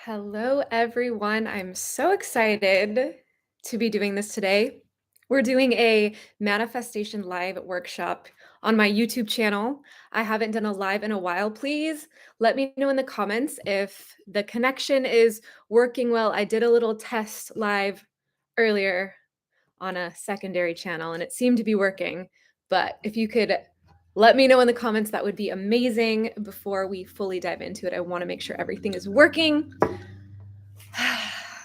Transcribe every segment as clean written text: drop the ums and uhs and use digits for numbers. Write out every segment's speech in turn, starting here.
Hello, everyone. I'm so excited to be doing this today. We're doing a manifestation live workshop on my YouTube channel. I haven't done a live in a while. Please let me know in the comments if the connection is working well. I did a little test live earlier on a secondary channel and it seemed to be working. But if you could let me know in the comments, that would be amazing. Before we fully dive into it, I want to make sure everything is working.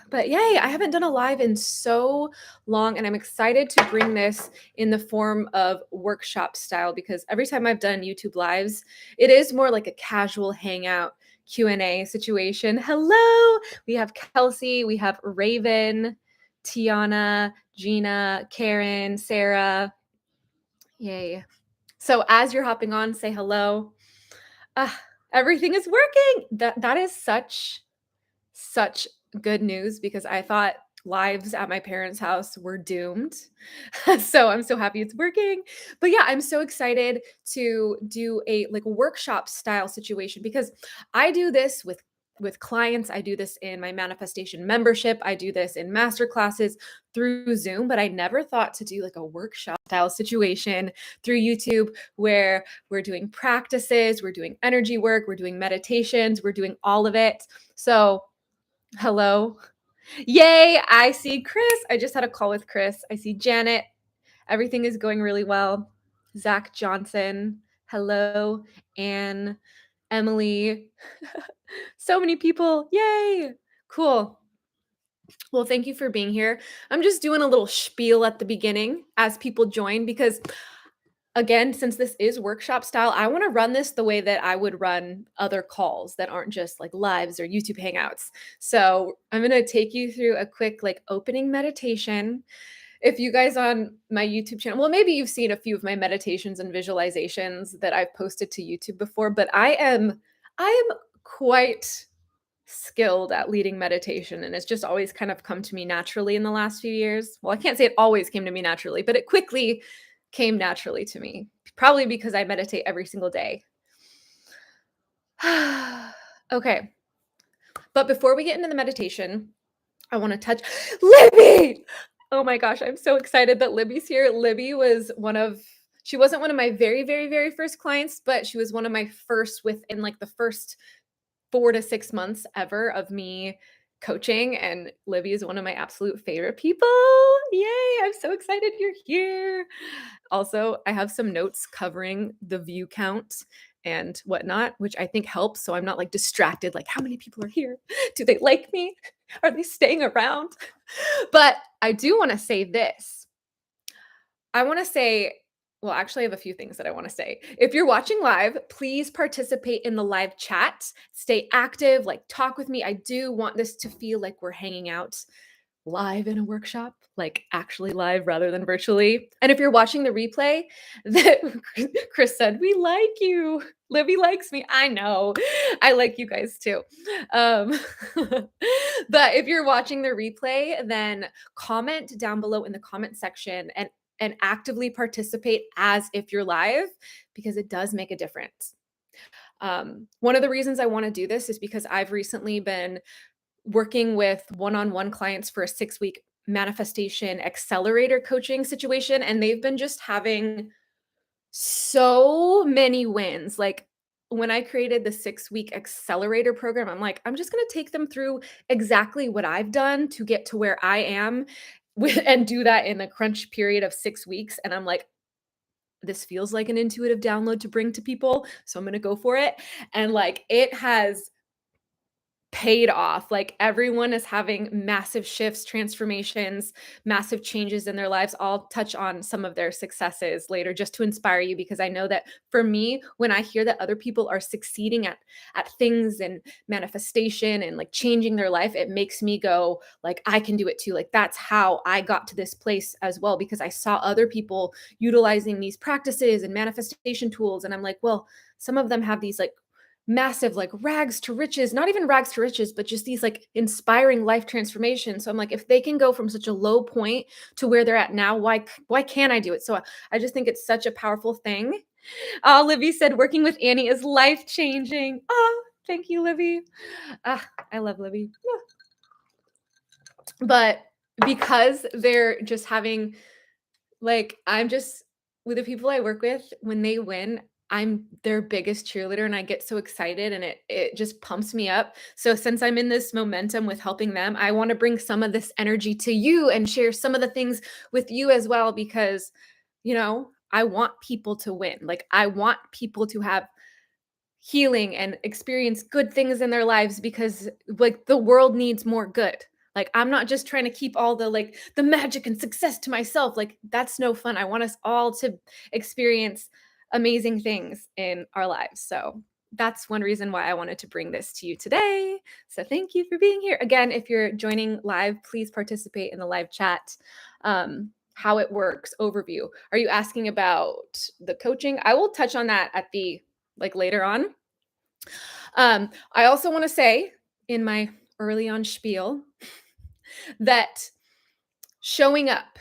But yay, I haven't done a live in so long, and I'm excited to bring this in the form of workshop style because every time I've done YouTube lives, it is more like a casual hangout Q&A situation. Hello, we have Kelsey, we have Raven, Tiana, Gina, Karen, Sarah. Yay. So as you're hopping on, say hello. Everything is working. That is such good news because I thought lives at my parents' house were doomed. So I'm so happy it's working. But yeah, I'm so excited to do a workshop style situation because I do this with clients. I do this in my manifestation membership. I do this in master classes through Zoom, but I never thought to do like a workshop style situation through YouTube where we're doing practices, we're doing energy work, we're doing meditations, we're doing all of it. So hello. Yay, I see Chris. I just had a call with Chris. I see Janet. Everything is going really well. Zach Johnson. Hello. Anne, Emily. So many people. Yay. Cool. Well, thank you for being here. I'm just doing a little spiel at the beginning as people join because again, since this is workshop style, I want to run this the way that I would run other calls that aren't just like lives or YouTube hangouts. So I'm going to take you through a quick opening meditation. If you guys on my YouTube channel, well, maybe you've seen a few of my meditations and visualizations that I've posted to YouTube before, but I am quite skilled at leading meditation, and it's just always kind of come to me naturally in the last few years. Well, I can't say it always came to me naturally, but it quickly came naturally to me, probably because I meditate every single day. Okay. But before we get into the meditation, I want to touch Libby. Oh my gosh, I'm so excited that Libby's here. Libby was she wasn't one of my very, very, very first clients, but she was one of my first within the first 4 to 6 months ever of me coaching, and Libby is one of my absolute favorite people. Yay, I'm so excited you're here. Also, I have some notes covering the view count and whatnot, which I think helps so I'm not distracted, how many people are here? Do they like me? Are they staying around? But I do want to say this. I want to say, well, actually, I have a few things that I want to say. If you're watching live, please participate in the live chat. Stay active, talk with me. I do want this to feel like we're hanging out live in a workshop, actually live rather than virtually. And if you're watching the replay, that Chris said, we like you. Libby likes me. I know. I like you guys too. But if you're watching the replay, then comment down below in the comment section and actively participate as if you're live, because it does make a difference. One of the reasons I want to do this is because I've recently been working with one-on-one clients for a 6-week manifestation accelerator coaching situation, and they've been just having so many wins. When I created the 6-week accelerator program, I'm like, I'm just going to take them through exactly what I've done to get to where I am and do that in a crunch period of 6 weeks. And I'm like, this feels like an intuitive download to bring to people, so I'm going to go for it. And it has paid off. Everyone is having massive shifts, transformations, massive changes in their lives. I'll touch on some of their successes later just to inspire you, because I know that for me, when I hear that other people are succeeding at things and manifestation and changing their life, it makes me go I can do it too. That's how I got to this place as well, because I saw other people utilizing these practices and manifestation tools, and I'm like, well, some of them have these massive rags to riches, not even rags to riches, but just these inspiring life transformations. So I'm like, if they can go from such a low point to where they're at now, why can't I do it? So I just think it's such a powerful thing. Libby said working with Annie is life changing. Oh, Thank you, Libby. I love Libby. But because they're just having like, I'm just with the people I work with, when they win, I'm their biggest cheerleader and I get so excited and it just pumps me up. So since I'm in this momentum with helping them, I want to bring some of this energy to you and share some of the things with you as well because I want people to win. Like I want people to have healing and experience good things in their lives because like the world needs more good. Like I'm not just trying to keep all the like the magic and success to myself. Like that's no fun. I want us all to experience amazing things in our lives. So that's one reason why I wanted to bring this to you today. So thank you for being here. Again, if you're joining live, please participate in the live chat. How it works, overview. Are you asking about the coaching? I will touch on that at the like later on. I also want to say in my early on spiel that showing up,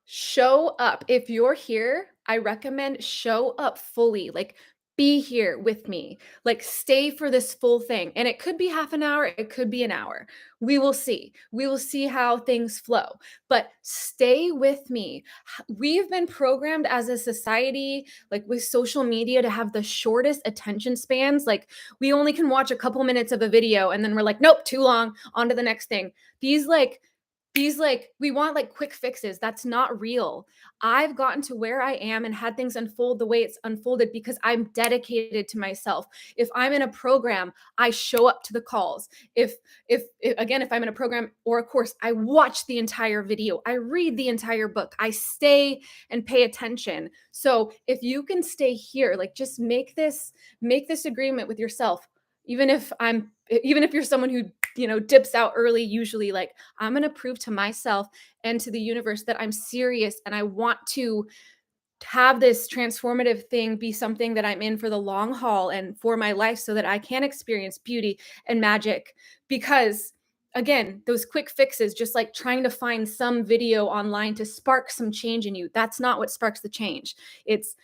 show up. If you're here, I recommend show up fully. Like be here with me. Like stay for this full thing. And it could be half an hour, it could be an hour. We will see. We will see how things flow. But stay with me. We've been programmed as a society, like with social media, to have the shortest attention spans. Like we only can watch a couple minutes of a video and then we're like, nope, too long, on to the next thing. These we want like quick fixes. That's not real. I've gotten to where I am and had things unfold the way it's unfolded because I'm dedicated to myself. If I'm in a program, I show up to the calls. If again, if I'm in a program or a course, I watch the entire video. I read the entire book. I stay and pay attention. So if you can stay here, like just make this agreement with yourself. Even if you're someone who dips out early, usually like I'm going to prove to myself and to the universe that I'm serious and I want to have this transformative thing be something that I'm in for the long haul and for my life so that I can experience beauty and magic. Because again, those quick fixes, just like trying to find some video online to spark some change in you, that's not what sparks the change. It's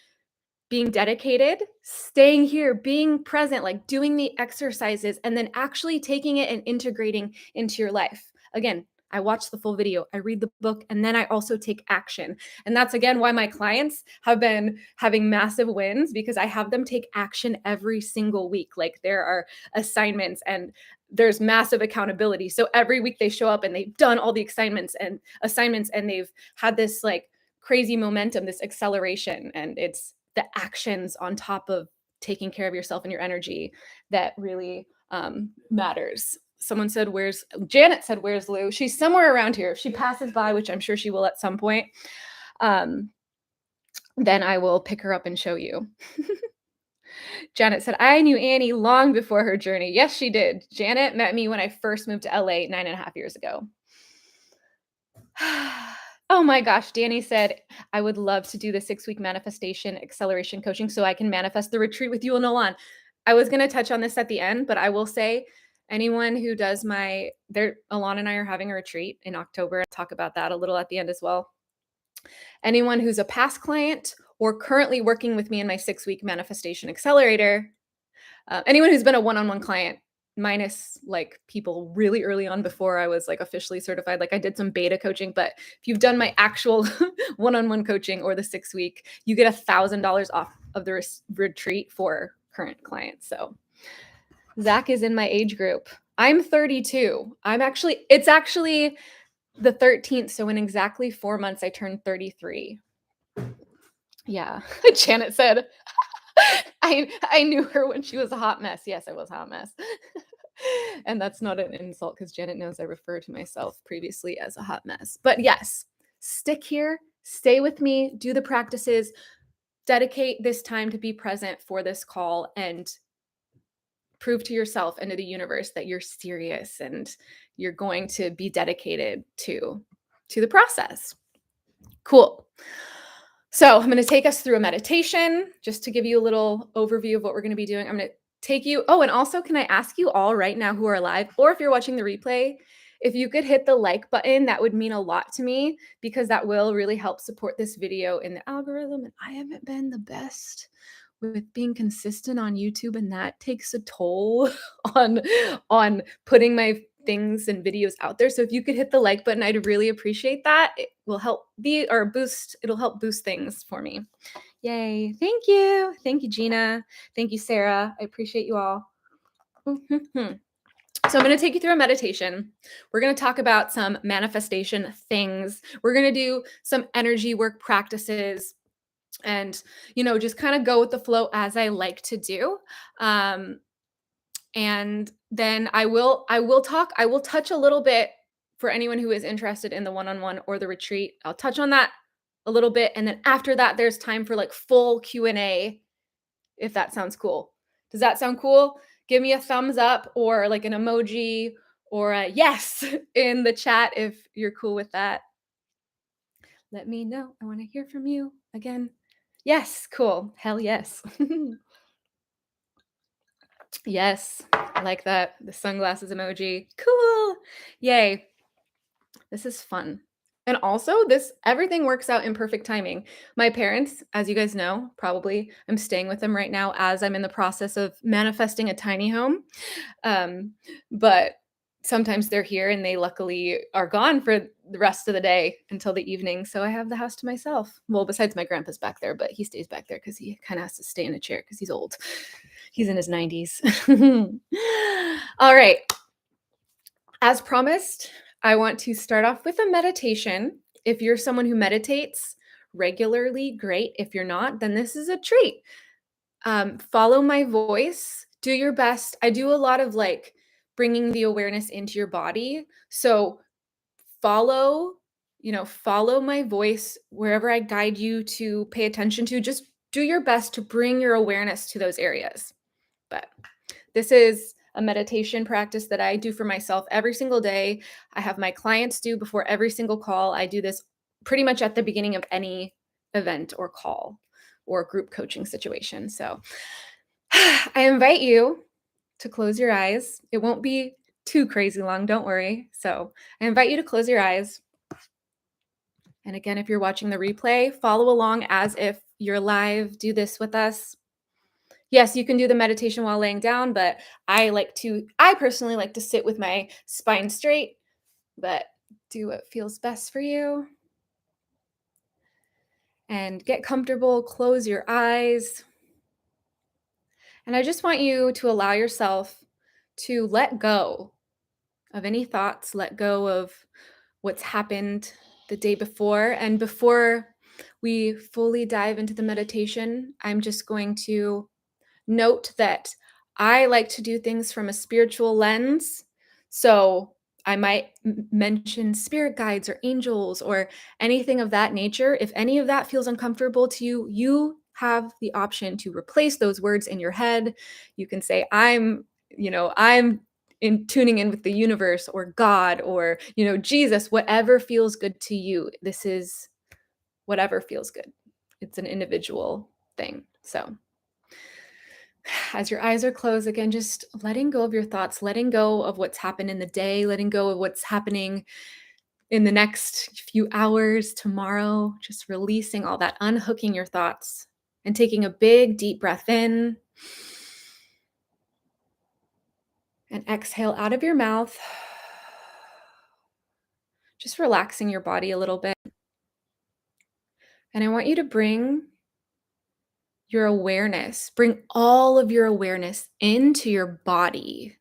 being dedicated, staying here, being present, like doing the exercises, and then actually taking it and integrating into your life. Again, I watch the full video, I read the book, and then I also take action. And that's again why my clients have been having massive wins because I have them take action every single week. Like there are assignments and there's massive accountability. So every week they show up and they've done all the assignments and they've had this like crazy momentum, this acceleration, and it's the actions on top of taking care of yourself and your energy that really matters. Janet said, where's Lou? She's somewhere around here. If she passes by, which I'm sure she will at some point, then I will pick her up and show you. Janet said, I knew Annie long before her journey. Yes, she did. Janet met me when I first moved to LA 9.5 years ago. Oh my gosh, Danny said, I would love to do the 6-week manifestation acceleration coaching so I can manifest the retreat with you and Alon. I was going to touch on this at the end, but I will say anyone who does Alon and I are having a retreat in October. I'll talk about that a little at the end as well. Anyone who's a past client or currently working with me in my 6-week manifestation accelerator, anyone who's been a one-on-one client, minus like people really early on before I was like officially certified, like I did some beta coaching, but if you've done my actual one-on-one coaching or the 6-week, you get $1,000 off of the retreat for current clients. So Zach is in my age group. I'm 32. It's actually the 13th. So in exactly 4 months, I turned 33. Yeah. Janet said, I knew her when she was a hot mess. Yes, I was a hot mess. And that's not an insult because Janet knows I refer to myself previously as a hot mess. But yes, stick here, stay with me, do the practices, dedicate this time to be present for this call and prove to yourself and to the universe that you're serious and you're going to be dedicated to the process. Cool. So I'm going to take us through a meditation just to give you a little overview of what we're going to be doing. I'm going to take you. Oh, and also, can I ask you all right now who are live, or if you're watching the replay, if you could hit the like button, that would mean a lot to me because that will really help support this video in the algorithm. And I haven't been the best with being consistent on YouTube, and that takes a toll on putting my things and videos out there. So if you could hit the like button, I'd really appreciate that. It will help it'll help boost things for me. Yay. Thank you. Thank you, Gina. Thank you, Sarah. I appreciate you all. So I'm going to take you through a meditation. We're going to talk about some manifestation things. We're going to do some energy work practices and, just kind of go with the flow as I like to do. And then I will touch a little bit for anyone who is interested in the one-on-one or the retreat. I'll touch on that a little bit. And then after that, there's time for like full Q&A, if that sounds cool. Does that sound cool? Give me a thumbs up or like an emoji or a yes in the chat if you're cool with that. Let me know. I want to hear from you again. Yes, cool. Hell yes. Yes, I like that. The sunglasses emoji. Cool. Yay. This is fun. And also, everything works out in perfect timing. My parents, as you guys know, probably, I'm staying with them right now as I'm in the process of manifesting a tiny home. But sometimes they're here and they luckily are gone for the rest of the day until the evening. So I have the house to myself. Well, besides my grandpa's back there, but he stays back there because he kind of has to stay in a chair because he's old. He's in his 90s. All right. As promised, I want to start off with a meditation. If you're someone who meditates regularly, great. If you're not, then this is a treat. Follow my voice. Do your best. I do a lot of like bringing the awareness into your body. So follow my voice wherever I guide you to pay attention to. Just do your best to bring your awareness to those areas. But this is a meditation practice that I do for myself every single day. I have my clients do before every single call. I do this pretty much at the beginning of any event or call or group coaching situation. So I invite you to close your eyes. It won't be too crazy long, don't worry. So I invite you to close your eyes. And again, if you're watching the replay, follow along as if you're live. Do this with us. Yes, you can do the meditation while laying down, but I personally like to sit with my spine straight, but do what feels best for you. And get comfortable, close your eyes. And I just want you to allow yourself to let go of any thoughts, let go of what's happened the day before. And before we fully dive into the meditation, I'm just going to note that I like to do things from a spiritual lens. So I might mention spirit guides or angels or anything of that nature. If any of that feels uncomfortable to you, you have the option to replace those words in your head. You can say, I'm tuning in with the universe or God or, Jesus, whatever feels good to you. This is whatever feels good. It's an individual thing. So as your eyes are closed, again, just letting go of your thoughts, letting go of what's happened in the day, letting go of what's happening in the next few hours, tomorrow, just releasing all that, unhooking your thoughts and taking a big, deep breath in and exhale out of your mouth, just relaxing your body a little bit. And I want you to bring all of your awareness into your body.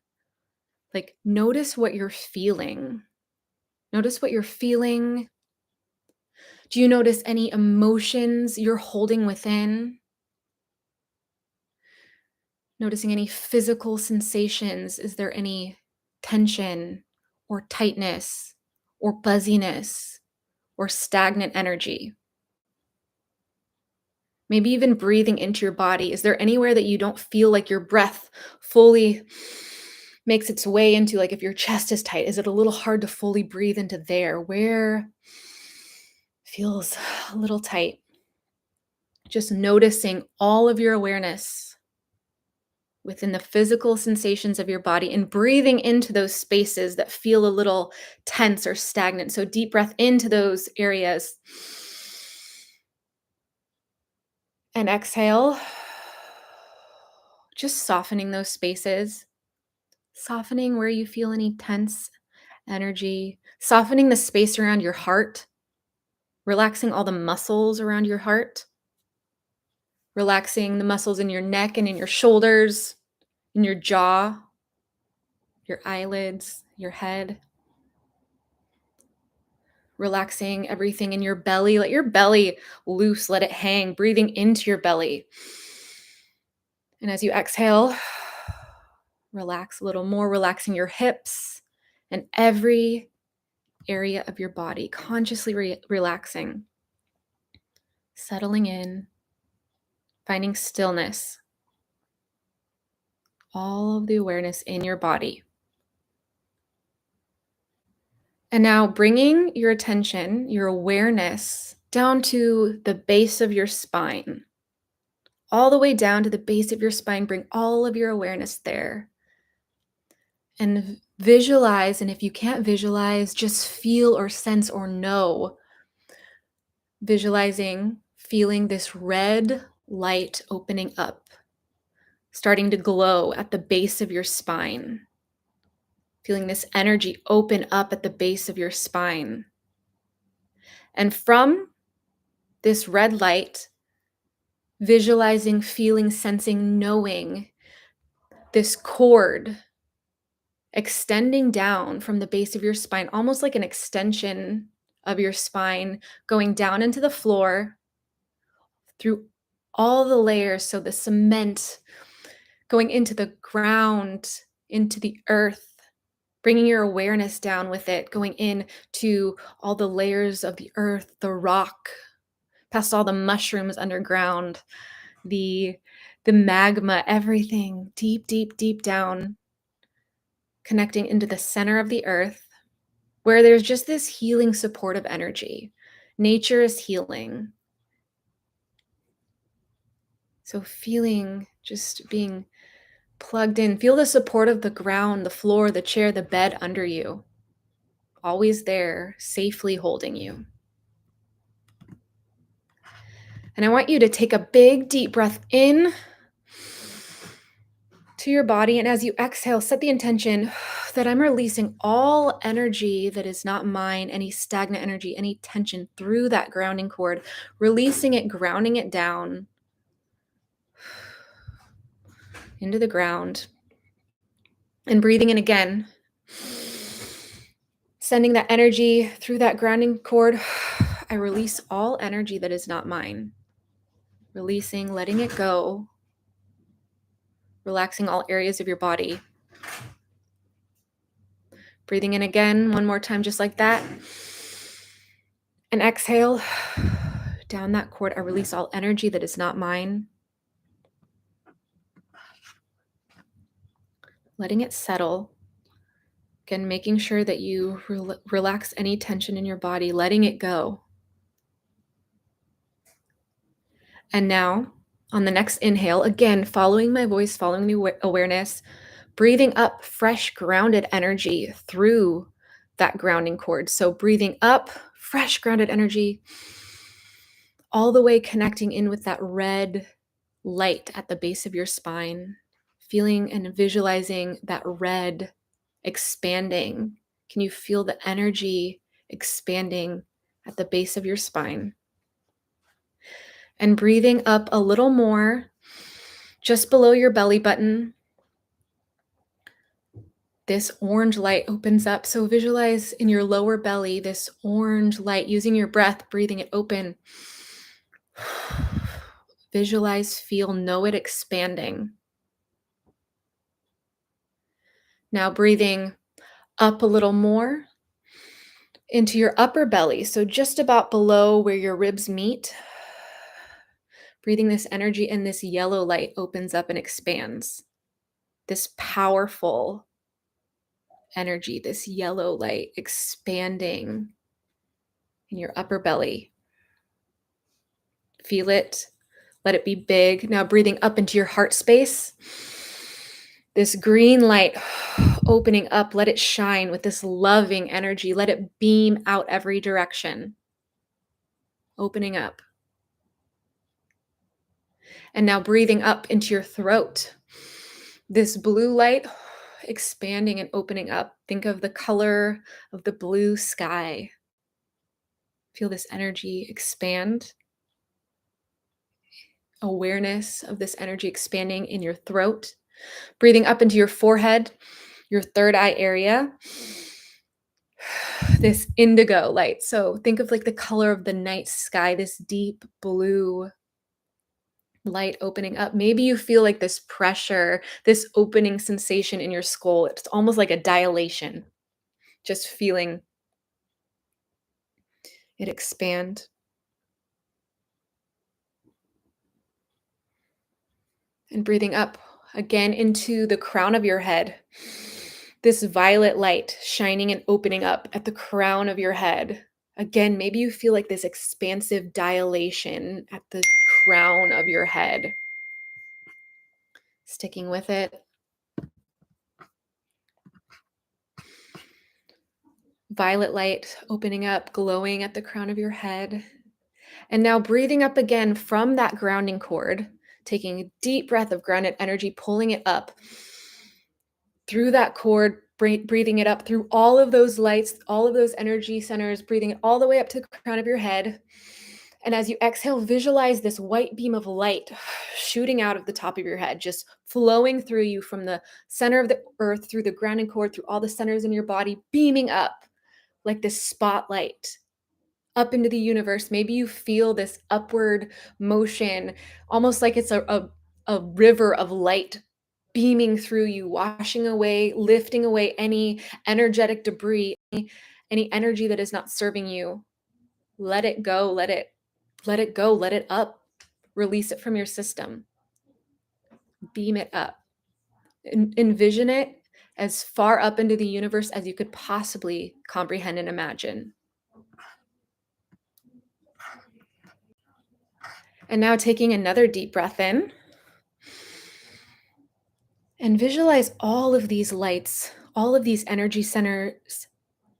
Like, notice what you're feeling. Notice what you're feeling. Do you notice any emotions you're holding within? Noticing any physical sensations? Is there any tension or tightness or buzziness or stagnant energy? Maybe even breathing into your body. Is there anywhere that you don't feel like your breath fully makes its way into, like if your chest is tight, is it a little hard to fully breathe into there? Where feels a little tight? Just noticing all of your awareness within the physical sensations of your body and breathing into those spaces that feel a little tense or stagnant. So deep breath into those areas. And exhale. just softening those spaces, softening where you feel any tense energy, softening the space around your heart, relaxing all the muscles around your heart, relaxing the muscles in your neck and in your shoulders, in your jaw, your eyelids, your head. Relaxing everything in your belly. Let your belly loose, let it hang, breathing into your belly. And as you exhale, relax a little more, relaxing your hips and every area of your body, consciously relaxing, settling in, finding stillness, all of the awareness in your body. And now bringing your attention, your awareness down to the base of your spine, all the way down to the base of your spine. Bring all of your awareness there and visualize. And if you can't visualize, just feel or sense or know. Visualizing, feeling this red light opening up, starting to glow at the base of your spine. Feeling this energy open up at the base of your spine. And from this red light, visualizing, feeling, sensing, knowing this cord extending down from the base of your spine, almost like an extension of your spine, going down into the floor through all the layers. So the cement going into the ground, into the earth, bringing your awareness down with it, going in to all the layers of the earth, the rock, past all the mushrooms underground, the magma, everything deep, deep, deep down, connecting into the center of the earth, where there's just this healing, supportive energy. Nature is healing. So feeling, just being plugged in, feel the support of the ground, the floor, the chair, the bed under you, always there, safely holding you. And I want you to take a big, deep breath in to your body. And as you exhale, set the intention that I'm releasing all energy that is not mine, any stagnant energy, any tension through that grounding cord, releasing it, grounding it down into the ground. And breathing in again, sending that energy through that grounding cord. I release all energy that is not mine. Releasing, letting it go. Relaxing all areas of your body. Breathing in again, one more time, just like that. And exhale, down that cord. I release all energy that is not mine. Letting it settle. Again, making sure that you relax any tension in your body, letting it go. And now, on the next inhale, again, following my voice, following the awareness, breathing up fresh, grounded energy through that grounding cord. So breathing up fresh, grounded energy, all the way connecting in with that red light at the base of your spine, feeling and visualizing that red expanding. Can you feel the energy expanding at the base of your spine? And breathing up a little more, just below your belly button. This orange light opens up. So visualize in your lower belly, this orange light, using your breath, breathing it open. Visualize, feel, know it expanding. Now breathing up a little more into your upper belly. So just about below where your ribs meet. Breathing this energy, and this yellow light opens up and expands. This powerful energy, this yellow light expanding in your upper belly. Feel it. Let it be big. Now breathing up into your heart space. This green light opening up. Let it shine with this loving energy. Let it beam out every direction. Opening up. And now breathing up into your throat. This blue light expanding and opening up. Think of the color of the blue sky. Feel this energy expand. Awareness of this energy expanding in your throat. Breathing up into your forehead, your third eye area. This indigo light. So think of like the color of the night sky, this deep blue light opening up. Maybe you feel like this pressure, this opening sensation in your skull. It's almost like a dilation. Just feeling it expand. And breathing up again into the crown of your head. This violet light shining and opening up at the crown of your head. Again, maybe you feel like this expansive dilation at the crown of your head. Sticking with it. Violet light opening up, glowing at the crown of your head. And now breathing up again from that grounding cord, taking a deep breath of grounded energy, pulling it up through that cord, breathing it up through all of those lights, all of those energy centers, breathing it all the way up to the crown of your head. And as you exhale, visualize this white beam of light shooting out of the top of your head, just flowing through you from the center of the earth, through the grounding cord, through all the centers in your body, beaming up like this spotlight up into the universe. Maybe you feel this upward motion, almost like it's a river of light beaming through you, washing away, lifting away any energetic debris, any energy that is not serving you. Let it go, let it go, let it up. Release it from your system. Beam it up. Envision it as far up into the universe as you could possibly comprehend and imagine. And now taking another deep breath in. And visualize all of these lights, all of these energy centers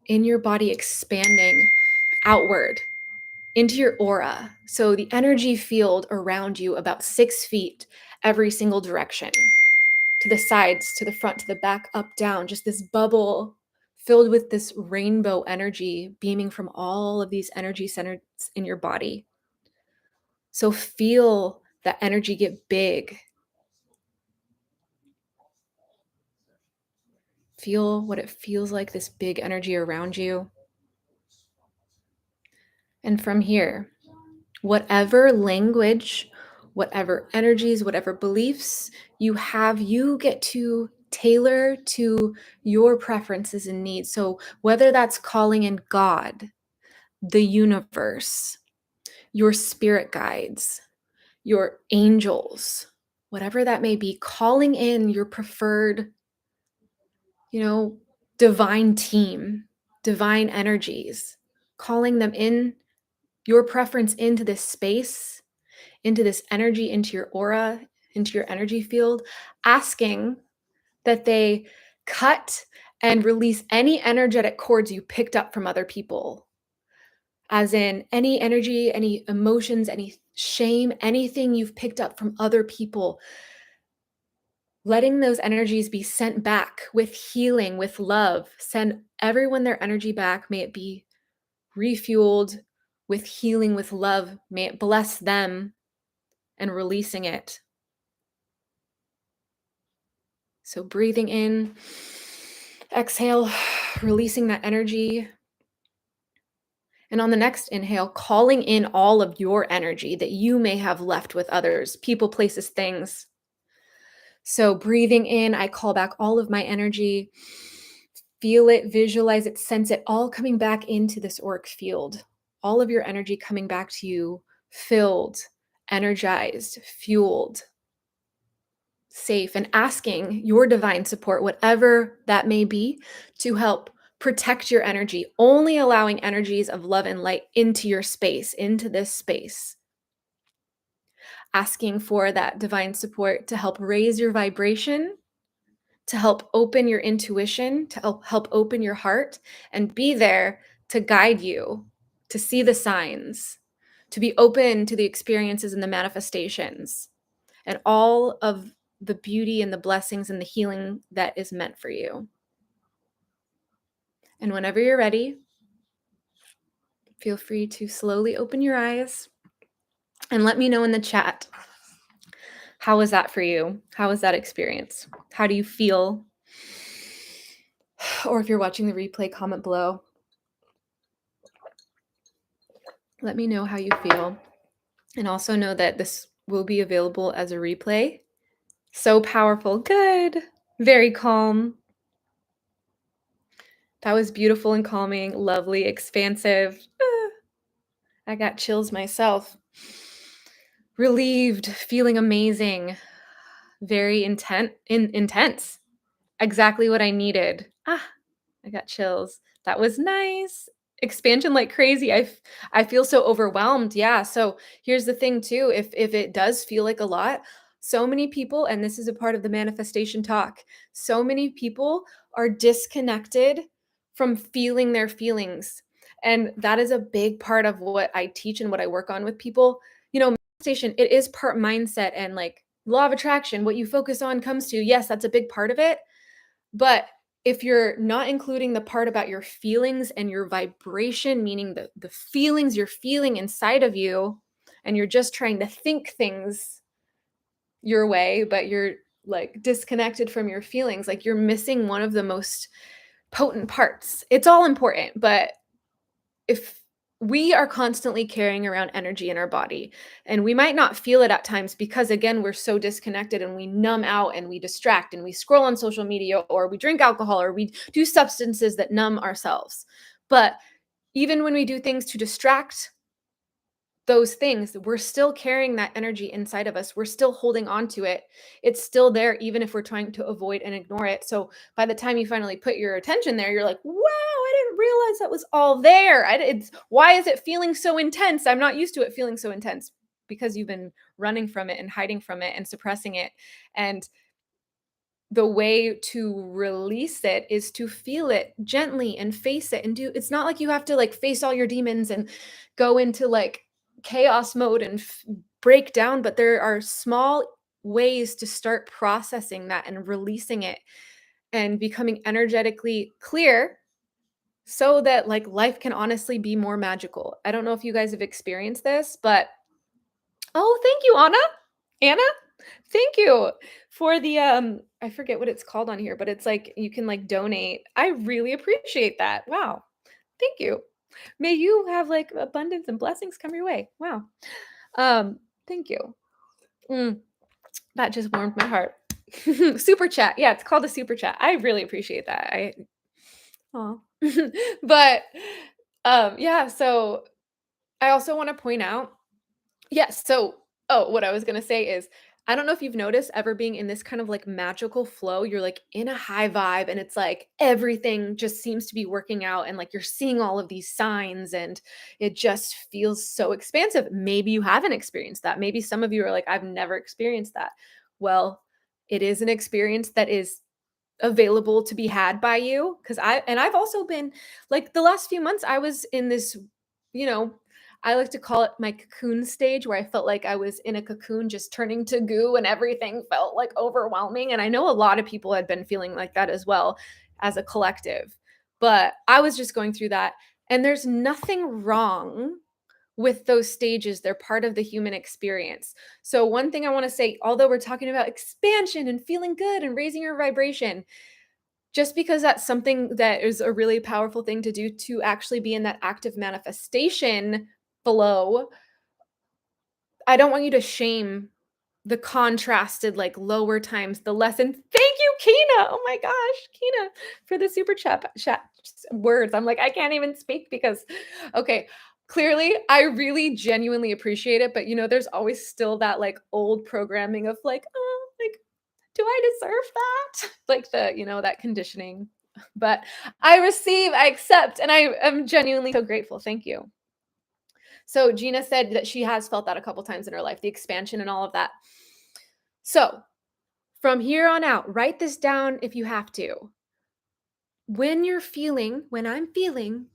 in your body expanding outward into your aura. So the energy field around you about 6 feet every single direction, to the sides, to the front, to the back, up, down, just this bubble filled with this rainbow energy beaming from all of these energy centers in your body. So feel that energy get big. Feel what it feels like, this big energy around you. And from here, whatever language, whatever energies, whatever beliefs you have, you get to tailor to your preferences and needs. So whether that's calling in God, the universe, your spirit guides, your angels, whatever that may be, calling in your preferred, divine team, divine energies, calling them in, your preference into this space, into this energy, into your aura, into your energy field, asking that they cut and release any energetic cords you picked up from other people, as in any energy, any emotions, any shame, anything you've picked up from other people. Letting those energies be sent back with healing, with love. Send everyone their energy back. May it be refueled with healing, with love. May it bless them, and releasing it. So breathing in, exhale, releasing that energy. And on the next inhale, calling in all of your energy that you may have left with others, people, places, things. So breathing in, I call back all of my energy. Feel it, visualize it, sense it, all coming back into this auric field. All of your energy coming back to you, filled, energized, fueled, safe, and asking your divine support, whatever that may be, to help protect your energy, only allowing energies of love and light into your space, into this space. Asking for that divine support to help raise your vibration, to help open your intuition, to help open your heart, and be there to guide you, to see the signs, to be open to the experiences and the manifestations, and all of the beauty and the blessings and the healing that is meant for you. And whenever you're ready, feel free to slowly open your eyes and let me know in the chat, how was that for you? How was that experience? How do you feel? Or if you're watching the replay, comment below. Let me know how you feel. And also know that this will be available as a replay. So powerful. Good. Very calm. That was beautiful and calming, lovely, expansive. I got chills myself. Relieved, feeling amazing. Very intense. Exactly what I needed. I got chills. That was nice. Expansion like crazy. I feel so overwhelmed. Yeah. So here's the thing too. If it does feel like a lot, so many people, and this is a part of the manifestation talk, so many people are disconnected from feeling their feelings. And that is a big part of what I teach and what I work on with people. Manifestation, it is part mindset and like law of attraction. What you focus on comes to you. Yes, that's a big part of it. But if you're not including the part about your feelings and your vibration, meaning the feelings you're feeling inside of you, and you're just trying to think things your way, but you're like disconnected from your feelings, like you're missing one of the most potent parts. It's all important, but if we are constantly carrying around energy in our body, and we might not feel it at times because again we're so disconnected and we numb out and we distract and we scroll on social media or we drink alcohol or we do substances that numb ourselves. But even when we do things to distract those things, we're still carrying that energy inside of us. We're still holding on to it. It's still there, even if we're trying to avoid and ignore it. So by the time you finally put your attention there, you're like, wow, I didn't realize that was all there. Why is it feeling so intense? I'm not used to it feeling so intense, because you've been running from it and hiding from it and suppressing it. And the way to release it is to feel it gently and face it and it's not like you have to like face all your demons and go into like chaos mode and break down, but there are small ways to start processing that and releasing it and becoming energetically clear so that like life can honestly be more magical. I don't know if you guys have experienced this, but oh, thank you, Anna. Thank you for the I forget what it's called on here, but it's like you can like donate. I really appreciate that. Wow. Thank you. May you have like abundance and blessings come your way. Wow. Thank you. Mm, that just warmed my heart. Super chat. Yeah, it's called a super chat. I really appreciate that. Oh. But yeah, so I also want to point out, yes. So, what I was going to say is, I don't know if you've noticed ever being in this kind of like magical flow. You're like in a high vibe and it's like everything just seems to be working out and like you're seeing all of these signs and it just feels so expansive. Maybe you haven't experienced that. Maybe some of you are like, I've never experienced that. Well, it is an experience that is available to be had by you, because I've also been like the last few months I was in this, you know, I like to call it my cocoon stage, where I felt like I was in a cocoon just turning to goo and everything felt like overwhelming, and I know a lot of people had been feeling like that as well as a collective, but I was just going through that, and there's nothing wrong with those stages. They're part of the human experience. So one thing I want to say, although we're talking about expansion and feeling good and raising your vibration, just because that's something that is a really powerful thing to do to actually be in that active manifestation flow, I don't want you to shame the contrasted, like lower times, the lesson. Thank you, Kina. Oh my gosh, Kina, for the super chat words. I'm like, I can't even speak because, okay, clearly I really genuinely appreciate it. But there's always still that like old programming of like, oh, like, do I deserve that? Like that conditioning. But I receive, I accept, and I am genuinely so grateful. Thank you. So Gina said that she has felt that a couple times in her life, the expansion and all of that. So from here on out, write this down if you have to. When I'm feeling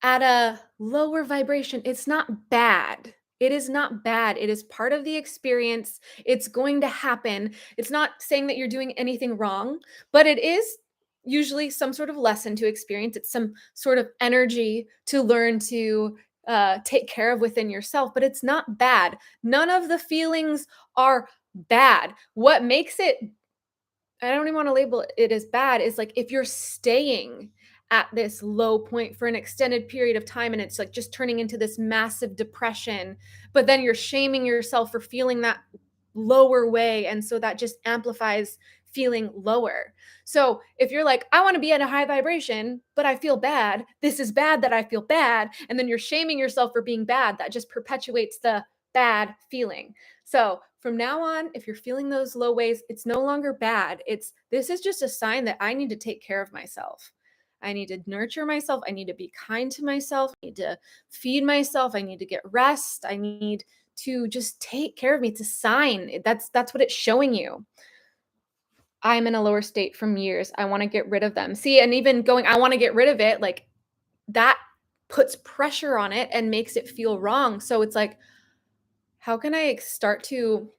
at a lower vibration, it's not bad. It is not bad. It is part of the experience. It's going to happen. It's not saying that you're doing anything wrong, but it is usually some sort of lesson to experience. It's some sort of energy to learn to take care of within yourself, but it's not bad. None of the feelings are bad. What makes it, I don't even want to label it as bad, is like if you're staying at this low point for an extended period of time and it's like just turning into this massive depression, but then you're shaming yourself for feeling that lower way. And so that just amplifies feeling lower. So if you're like, I want to be at a high vibration, but I feel bad, this is bad that I feel bad. And then you're shaming yourself for being bad, that just perpetuates the bad feeling. So from now on, if you're feeling those low waves, it's no longer bad. This is just a sign that I need to take care of myself. I need to nurture myself. I need to be kind to myself. I need to feed myself. I need to get rest. I need to just take care of me. It's a sign. That's what it's showing you. I'm in a lower state from years. I want to get rid of them. See, and even going, I want to get rid of it, like that puts pressure on it and makes it feel wrong. So it's like, how can I start to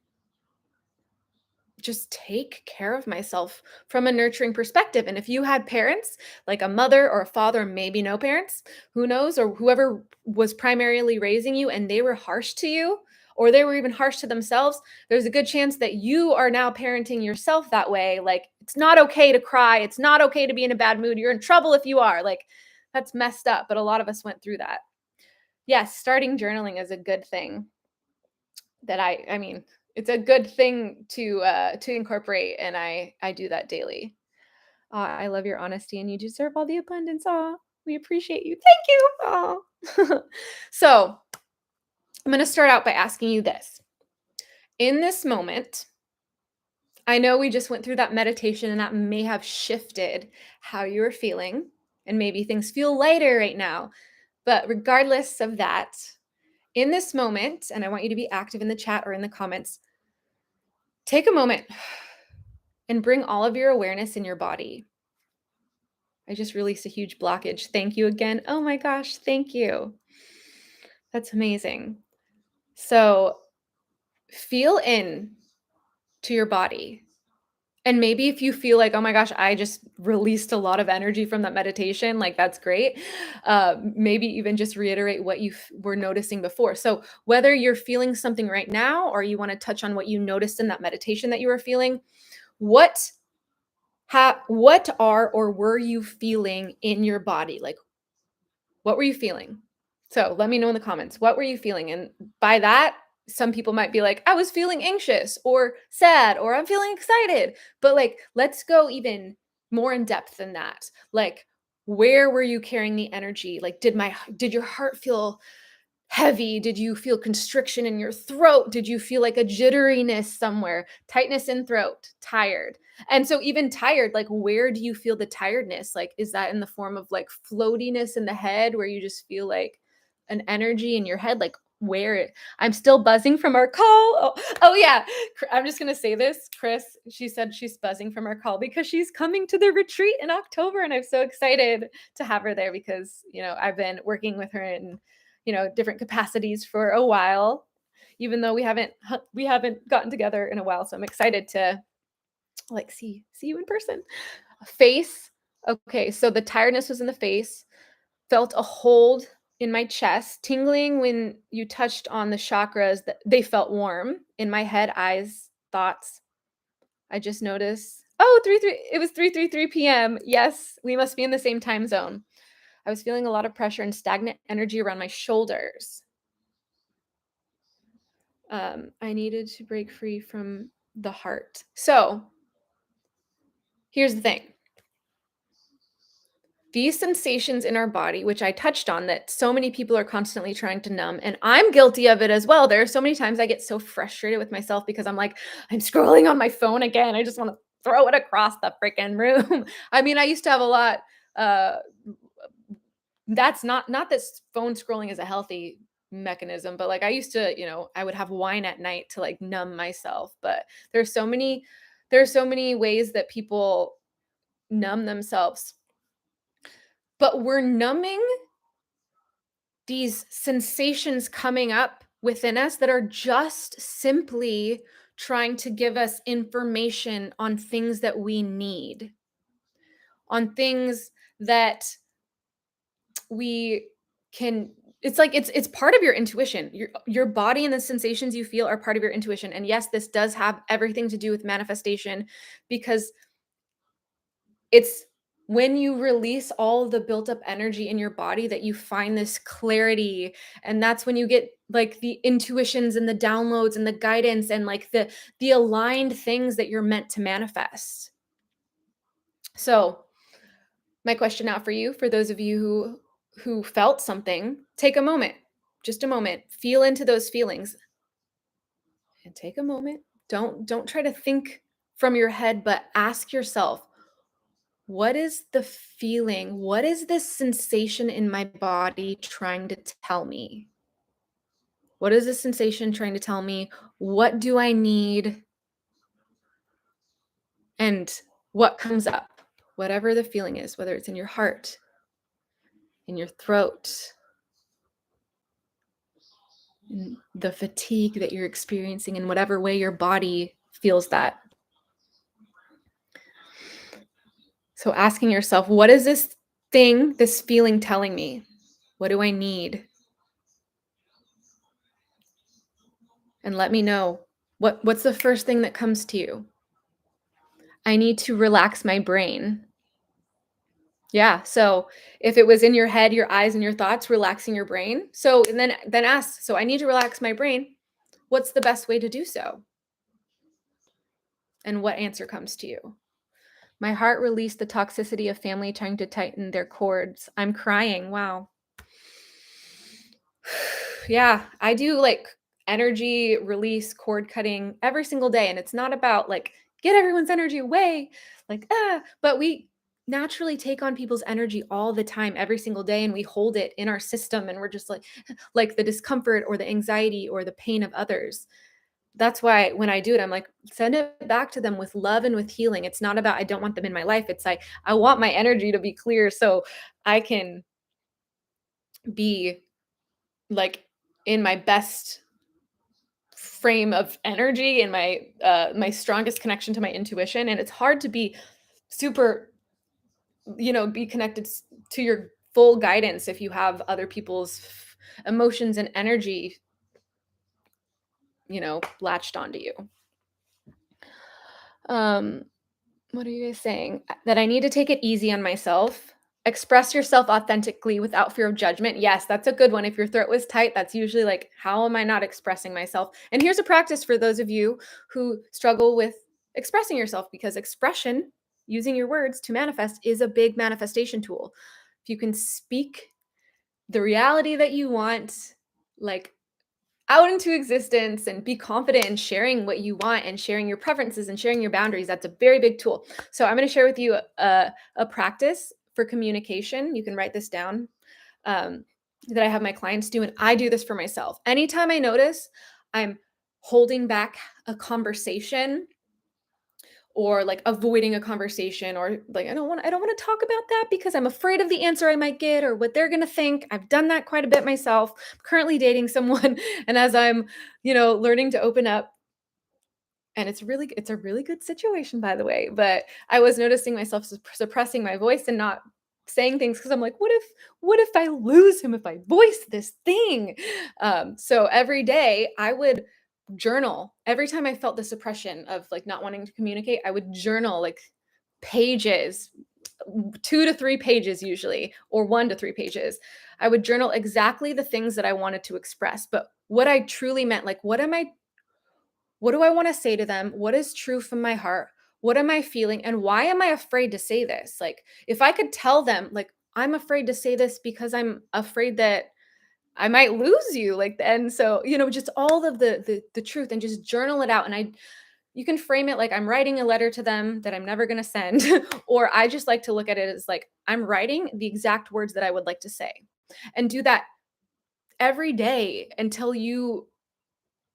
just take care of myself from a nurturing perspective? And if you had parents, like a mother or a father, maybe no parents, who knows, or whoever was primarily raising you and they were harsh to you, or they were even harsh to themselves, there's a good chance that you are now parenting yourself that way. Like, it's not okay to cry. It's not okay to be in a bad mood. You're in trouble if you are. Like, that's messed up. But a lot of us went through that. Yes, starting journaling is a good thing that I mean, it's a good thing to incorporate, and I do that daily. I love your honesty, and you deserve all the abundance. Aw, we appreciate you. Thank you. Aw. So I'm going to start out by asking you this. In this moment, I know we just went through that meditation, and that may have shifted how you're feeling, and maybe things feel lighter right now. But regardless of that, in this moment, and I want you to be active in the chat or in the comments, take a moment and bring all of your awareness in your body. I just released a huge blockage. Thank you again. Oh my gosh, thank you. That's amazing. So feel in to your body. And maybe if you feel like, oh my gosh, I just released a lot of energy from that meditation, like that's great. Maybe even just reiterate what you were noticing before. So whether you're feeling something right now, or you want to touch on what you noticed in that meditation that you were feeling, what are or were you feeling in your body? Like, what were you feeling? So let me know in the comments. What were you feeling? And by that, some people might be like, I was feeling anxious or sad, or I'm feeling excited. But like, let's go even more in depth than that. Like, where were you carrying the energy? Like, did your heart feel heavy? Did you feel constriction in your throat? Did you feel like a jitteriness somewhere? Tightness in throat, tired. And so even tired, like, where do you feel the tiredness? Like, is that in the form of like floatiness in the head, where you just feel like an energy in your head? Like, I'm still buzzing from our call. Oh yeah. I'm just going to say this. Chris, she said she's buzzing from our call because she's coming to the retreat in October. And I'm so excited to have her there because, I've been working with her in different capacities for a while, even though we haven't gotten together in a while. So I'm excited to like see you in person. Face. Okay, so the tiredness was in the face. Felt a hold in my chest, tingling when you touched on the chakras, that they felt warm in my head, eyes, thoughts. I just noticed. Oh, it was 3:33 p.m. Yes, we must be in the same time zone. I was feeling a lot of pressure and stagnant energy around my shoulders. I needed to break free from the heart. So here's the thing. These sensations in our body, which I touched on, that so many people are constantly trying to numb, and I'm guilty of it as well. There are so many times I get so frustrated with myself because I'm like, I'm scrolling on my phone again. I just want to throw it across the freaking room. I mean, I used to have a lot. Uh, that's not that phone scrolling is a healthy mechanism, but like I used to, I would have wine at night to like numb myself. But there's so many ways that people numb themselves. But we're numbing these sensations coming up within us that are just simply trying to give us information on things that we need, on things that we can. It's like it's part of your intuition. Your body and the sensations you feel are part of your intuition. And yes, this does have everything to do with manifestation, because it's when you release all the built up energy in your body that you find this clarity. And that's when you get like the intuitions and the downloads and the guidance and like the aligned things that you're meant to manifest. So my question out for you, for those of you who felt something, take a moment, just a moment, feel into those feelings and take a moment. Don't try to think from your head, but ask yourself, what is the feeling? What is this sensation in my body trying to tell me? What is this sensation trying to tell me? What do I need? And what comes up? Whatever the feeling is, whether it's in your heart, in your throat, in the fatigue that you're experiencing, in whatever way your body feels that. So asking yourself, what is this thing, this feeling telling me? What do I need? And let me know. What's the first thing that comes to you? I need to relax my brain. Yeah. So if it was in your head, your eyes and your thoughts, relaxing your brain. So and then ask, so I need to relax my brain. What's the best way to do so? And what answer comes to you? My heart released the toxicity of family trying to tighten their cords. I'm crying. Wow. Yeah, I do like energy release, cord cutting every single day. And it's not about like get everyone's energy away, like, but we naturally take on people's energy all the time, every single day, and we hold it in our system. And we're just like the discomfort or the anxiety or the pain of others. That's why when I do it, I'm like, send it back to them with love and with healing. It's not about, I don't want them in my life. It's like, I want my energy to be clear so I can be like in my best frame of energy and my strongest connection to my intuition. And it's hard to be super, be connected to your full guidance if you have other people's emotions and energy, latched onto you. What are you guys saying? That I need to take it easy on myself. Express yourself authentically without fear of judgment. Yes, that's a good one. If your throat was tight, that's usually like, how am I not expressing myself? And here's a practice for those of you who struggle with expressing yourself, because expression, using your words to manifest, is a big manifestation tool. If you can speak the reality that you want, like out into existence, and be confident in sharing what you want and sharing your preferences and sharing your boundaries, that's a very big tool. So I'm going to share with you a practice for communication. You can write this down, that I have my clients do, and I do this for myself. Anytime I notice I'm holding back a conversation, or like avoiding a conversation, or like I don't want to talk about that because I'm afraid of the answer I might get or what they're going to think. I've done that quite a bit myself. I'm currently dating someone and as I'm, learning to open up, and it's a really good situation, by the way, but I was noticing myself suppressing my voice and not saying things because I'm like, what if I lose him if I voice this thing? So every day I would journal. Every time I felt the suppression of like not wanting to communicate, I would journal like pages, 2 to 3 pages usually, or 1 to 3 pages. I would journal exactly the things that I wanted to express, but what I truly meant, like what do I want to say to them? What is true from my heart? What am I feeling? And why am I afraid to say this? Like if I could tell them, like, I'm afraid to say this because I'm afraid that I might lose you, like, and so, just all of the truth, and just journal it out. And you can frame it like I'm writing a letter to them that I'm never going to send, or I just like to look at it as like I'm writing the exact words that I would like to say, and do that every day until you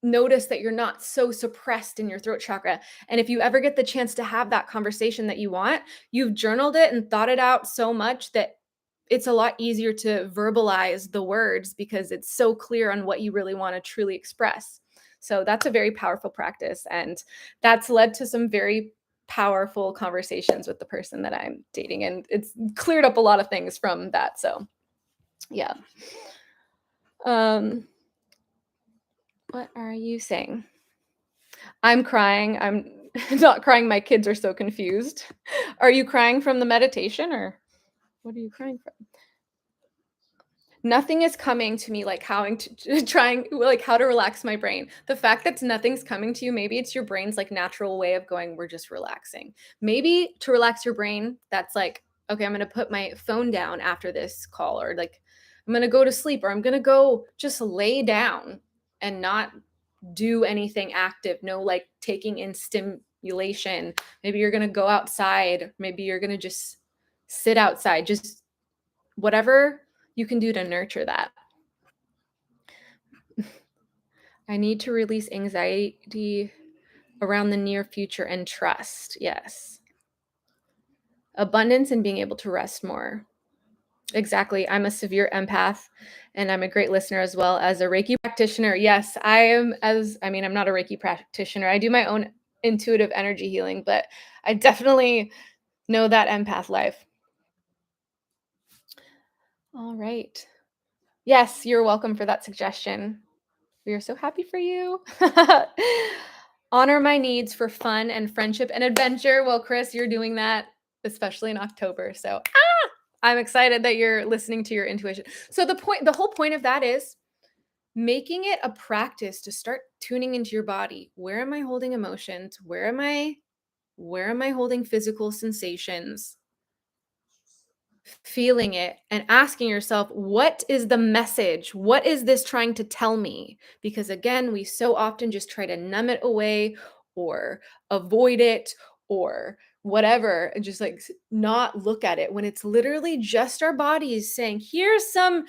notice that you're not so suppressed in your throat chakra. And if you ever get the chance to have that conversation that you want, you've journaled it and thought it out so much that it's a lot easier to verbalize the words because it's so clear on what you really want to truly express. So that's a very powerful practice. And that's led to some very powerful conversations with the person that I'm dating. And it's cleared up a lot of things from that. So yeah. What are you saying? I'm crying. I'm not crying. My kids are so confused. Are you crying from the meditation or what are you crying from? Nothing is coming to me like how to trying like how to relax my brain. The fact that nothing's coming to you, maybe it's your brain's like natural way of going, we're just relaxing. Maybe to relax your brain, that's like, okay, I'm gonna put my phone down after this call, or like I'm gonna go to sleep, or I'm gonna go just lay down and not do anything active, no like taking in stimulation. Maybe you're gonna go outside, maybe you're gonna just sit outside, just whatever you can do to nurture that. I need to release anxiety around the near future and trust. Yes. Abundance and being able to rest more. Exactly. I'm a severe empath and I'm a great listener as well as a Reiki practitioner. Yes, I am I'm not a Reiki practitioner. I do my own intuitive energy healing, but I definitely know that empath life. All right. Yes, you're welcome for that suggestion. We are so happy for you. Honor my needs for fun and friendship and adventure. Well, Chris, you're doing that, especially in October. So I'm excited that you're listening to your intuition. So the whole point of that is making it a practice to start tuning into your body. Where am I holding emotions? Where am I holding physical sensations? Feeling it and asking yourself, what is the message? What is this trying to tell me? Because again, we so often just try to numb it away or avoid it or whatever, and just like not look at it when it's literally just our bodies saying, here's some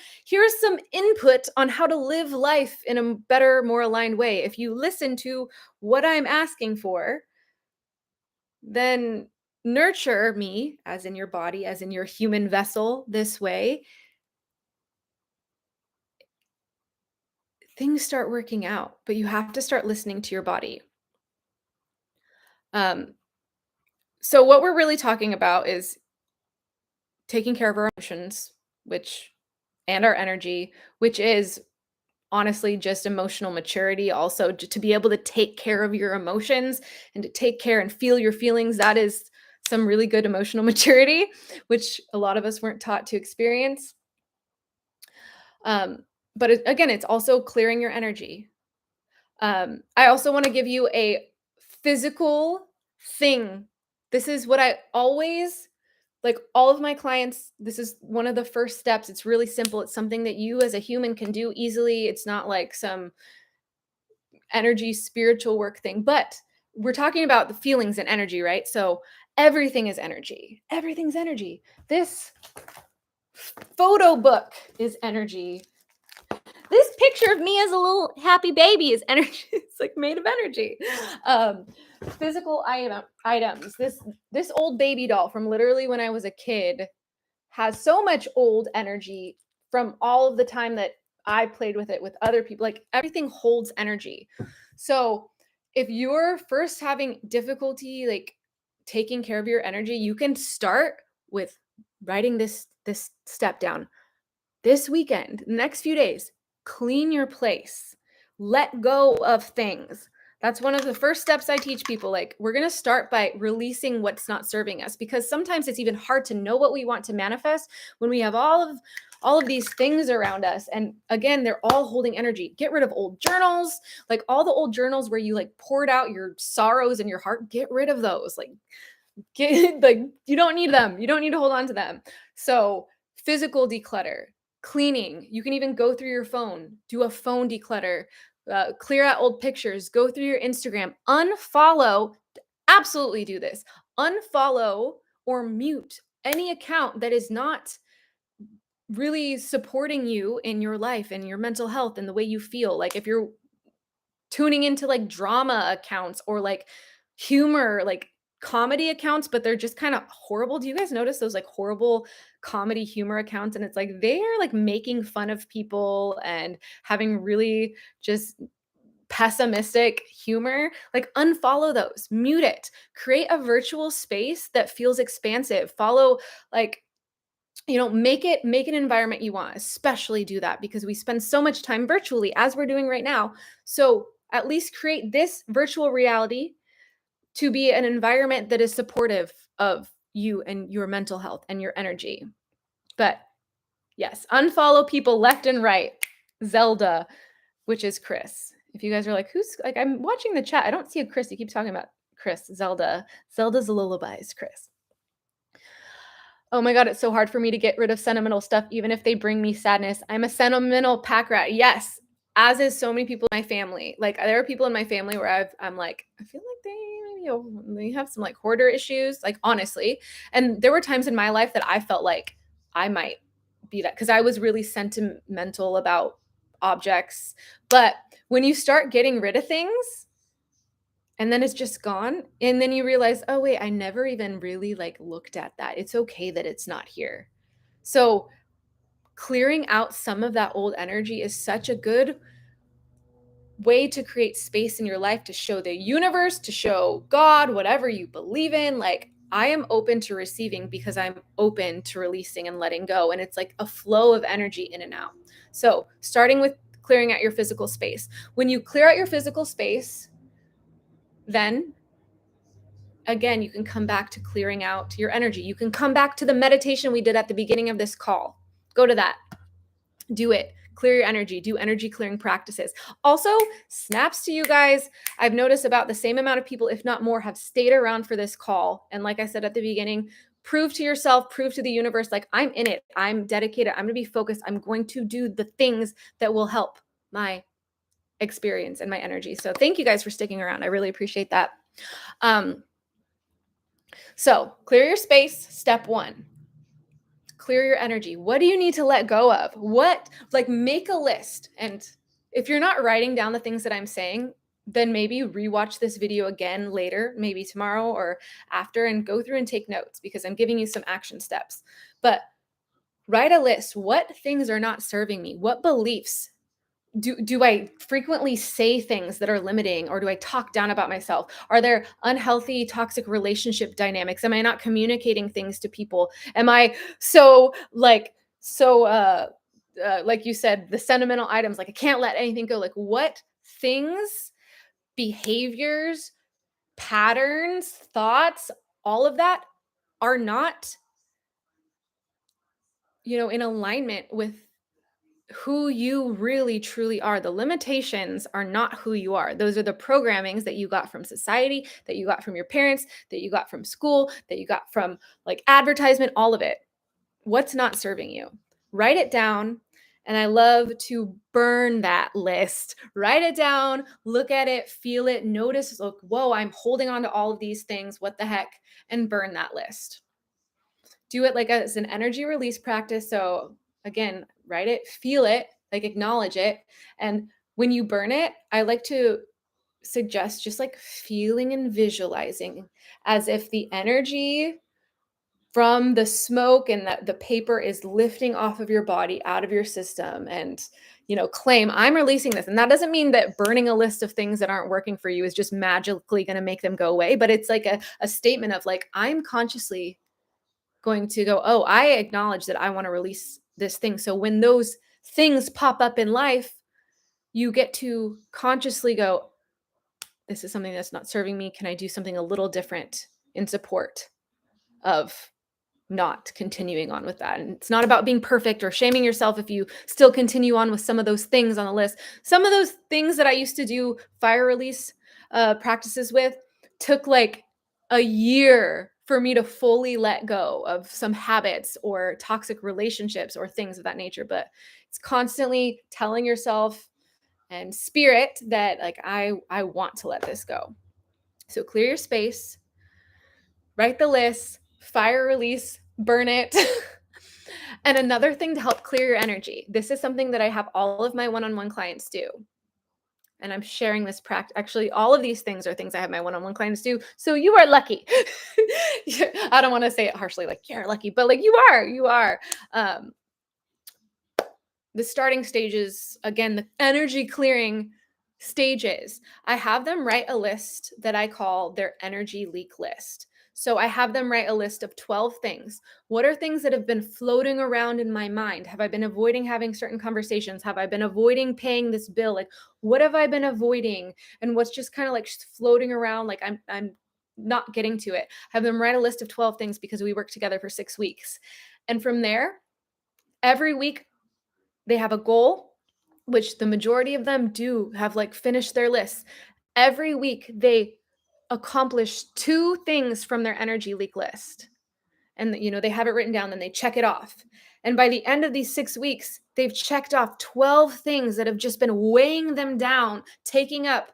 input on how to live life in a better, more aligned way. If you listen to what I'm asking for, then nurture me, as in your body, as in your human vessel, this way, things start working out. But you have to start listening to your body. Um, so what we're really talking about is taking care of our emotions, and our energy, which is honestly just emotional maturity. Also, to be able to take care of your emotions and to take care and feel your feelings, that is some really good emotional maturity, which a lot of us weren't taught to experience. But again, it's also clearing your energy. I also want to give you a physical thing. This is what I always like all of my clients. This is one of the first steps. It's really simple. It's something that you as a human can do easily. It's not like some energy spiritual work thing, but we're talking about the feelings and energy, right? So everything is energy. Everything's energy. This photo book is energy. This picture of me as a little happy baby is energy. It's like made of energy. Physical items. This old baby doll from literally when I was a kid has so much old energy from all of the time that I played with it with other people. Like everything holds energy. So if you're first having difficulty like taking care of your energy, you can start with writing this step down. This weekend, next few days, clean your place. Let go of things. That's one of the first steps I teach people. Like, we're going to start by releasing what's not serving us, because sometimes it's even hard to know what we want to manifest when we have all of these things around us. And again, they're all holding energy. Get rid of old journals, like all the old journals where you like poured out your sorrows and your heart. Get rid of those. Like, you don't need them. You don't need to hold on to them. So, physical declutter, cleaning. You can even go through your phone, do a phone declutter, clear out old pictures, go through your Instagram, unfollow. Absolutely do this. Unfollow or mute any account that is not really supporting you in your life and your mental health and the way you feel. Like if you're tuning into like drama accounts or like humor, like comedy accounts, but they're just kind of horrible. Do you guys notice those like horrible comedy humor accounts? And it's like they are like making fun of people and having really just pessimistic humor. Like unfollow those, mute it, create a virtual space that feels expansive. Follow like make an environment you want, especially do that because we spend so much time virtually as we're doing right now. So at least create this virtual reality to be an environment that is supportive of you and your mental health and your energy. But yes, unfollow people left and right. Zelda, which is Chris. If you guys are like, who's like, I'm watching the chat. I don't see a Chris. You keep talking about Chris. Zelda. Zelda's lullabies, Chris. Oh my God, it's so hard for me to get rid of sentimental stuff, even if they bring me sadness. I'm a sentimental pack rat. Yes, as is so many people in my family. Like there are people in my family where I'm like, I feel like they have some like hoarder issues, like honestly. And there were times in my life that I felt like I might be that because I was really sentimental about objects. But when you start getting rid of things, and then it's just gone. And then you realize, oh, wait, I never even really like looked at that. It's okay that it's not here. So clearing out some of that old energy is such a good way to create space in your life to show the universe, to show God, whatever you believe in. Like I am open to receiving because I'm open to releasing and letting go. And it's like a flow of energy in and out. So starting with clearing out your physical space. When you clear out your physical space, then again, you can come back to clearing out your energy. You can come back to the meditation we did at the beginning of this call. Go to that. Do it. Clear your energy. Do energy clearing practices. Also, snaps to you guys. I've noticed about the same amount of people, if not more, have stayed around for this call. And like I said at the beginning, prove to yourself, prove to the universe, like I'm in it. I'm dedicated. I'm going to be focused. I'm going to do the things that will help my experience and my energy. So thank you guys for sticking around. I really appreciate that. So clear your space. Step one, clear your energy. What do you need to let go of? Make a list. And if you're not writing down the things that I'm saying, then maybe rewatch this video again later, maybe tomorrow or after, and go through and take notes because I'm giving you some action steps. But write a list. What things are not serving me? What beliefs do I frequently say things that are limiting, or do I talk down about myself? Are there unhealthy, toxic relationship dynamics? Am I not communicating things to people? Am I like you said, the sentimental items, like I can't let anything go. Like what things, behaviors, patterns, thoughts, all of that are not, in alignment with who you really truly are. The limitations are not who you are. Those are the programmings that you got from society, that you got from your parents, that you got from school, that you got from like advertisement, all of it. What's not serving you? Write it down. And I love to burn that list. Write it down, look at it, feel it, notice, look, whoa, I'm holding on to all of these things. What the heck? And burn that list. Do it like as an energy release practice. So again, write it, feel it, like acknowledge it. And when you burn it, I like to suggest just like feeling and visualizing as if the energy from the smoke and the paper is lifting off of your body, out of your system, and claim I'm releasing this. And that doesn't mean that burning a list of things that aren't working for you is just magically going to make them go away, but it's like a statement of like, I'm consciously going to go, oh, I acknowledge that I want to release this thing. So when those things pop up in life, you get to consciously go, this is something that's not serving me. Can I do something a little different in support of not continuing on with that? And it's not about being perfect or shaming yourself if you still continue on with some of those things on the list. Some of those things that I used to do fire release practices with took like a year for me to fully let go of some habits or toxic relationships or things of that nature. But it's constantly telling yourself and spirit that like, I want to let this go. So clear your space, write the list, fire release, burn it. And another thing to help clear your energy. This is something that I have all of my one-on-one clients do. and I'm sharing this practice. Actually, all of these things are things I have my one-on-one clients do. So you are lucky. I don't want to say it harshly, like you're lucky, but like you are. Um, the starting stages, again, the energy clearing stages, I have them write a list that I call their energy leak list. So I have them write a list of 12 things. What are things that have been floating around in my mind? Have I been avoiding having certain conversations? Have I been avoiding paying this bill? Like, what have I been avoiding? And what's just kind of like floating around? Like I'm not getting to it. Have them write a list of 12 things because we worked together for 6 weeks. And from there, every week they have a goal, which the majority of them do have like finished their lists. Every week they accomplish 2 things from their energy leak list. And they have it written down, then they check it off. And by the end of these 6 weeks, they've checked off 12 things that have just been weighing them down, taking up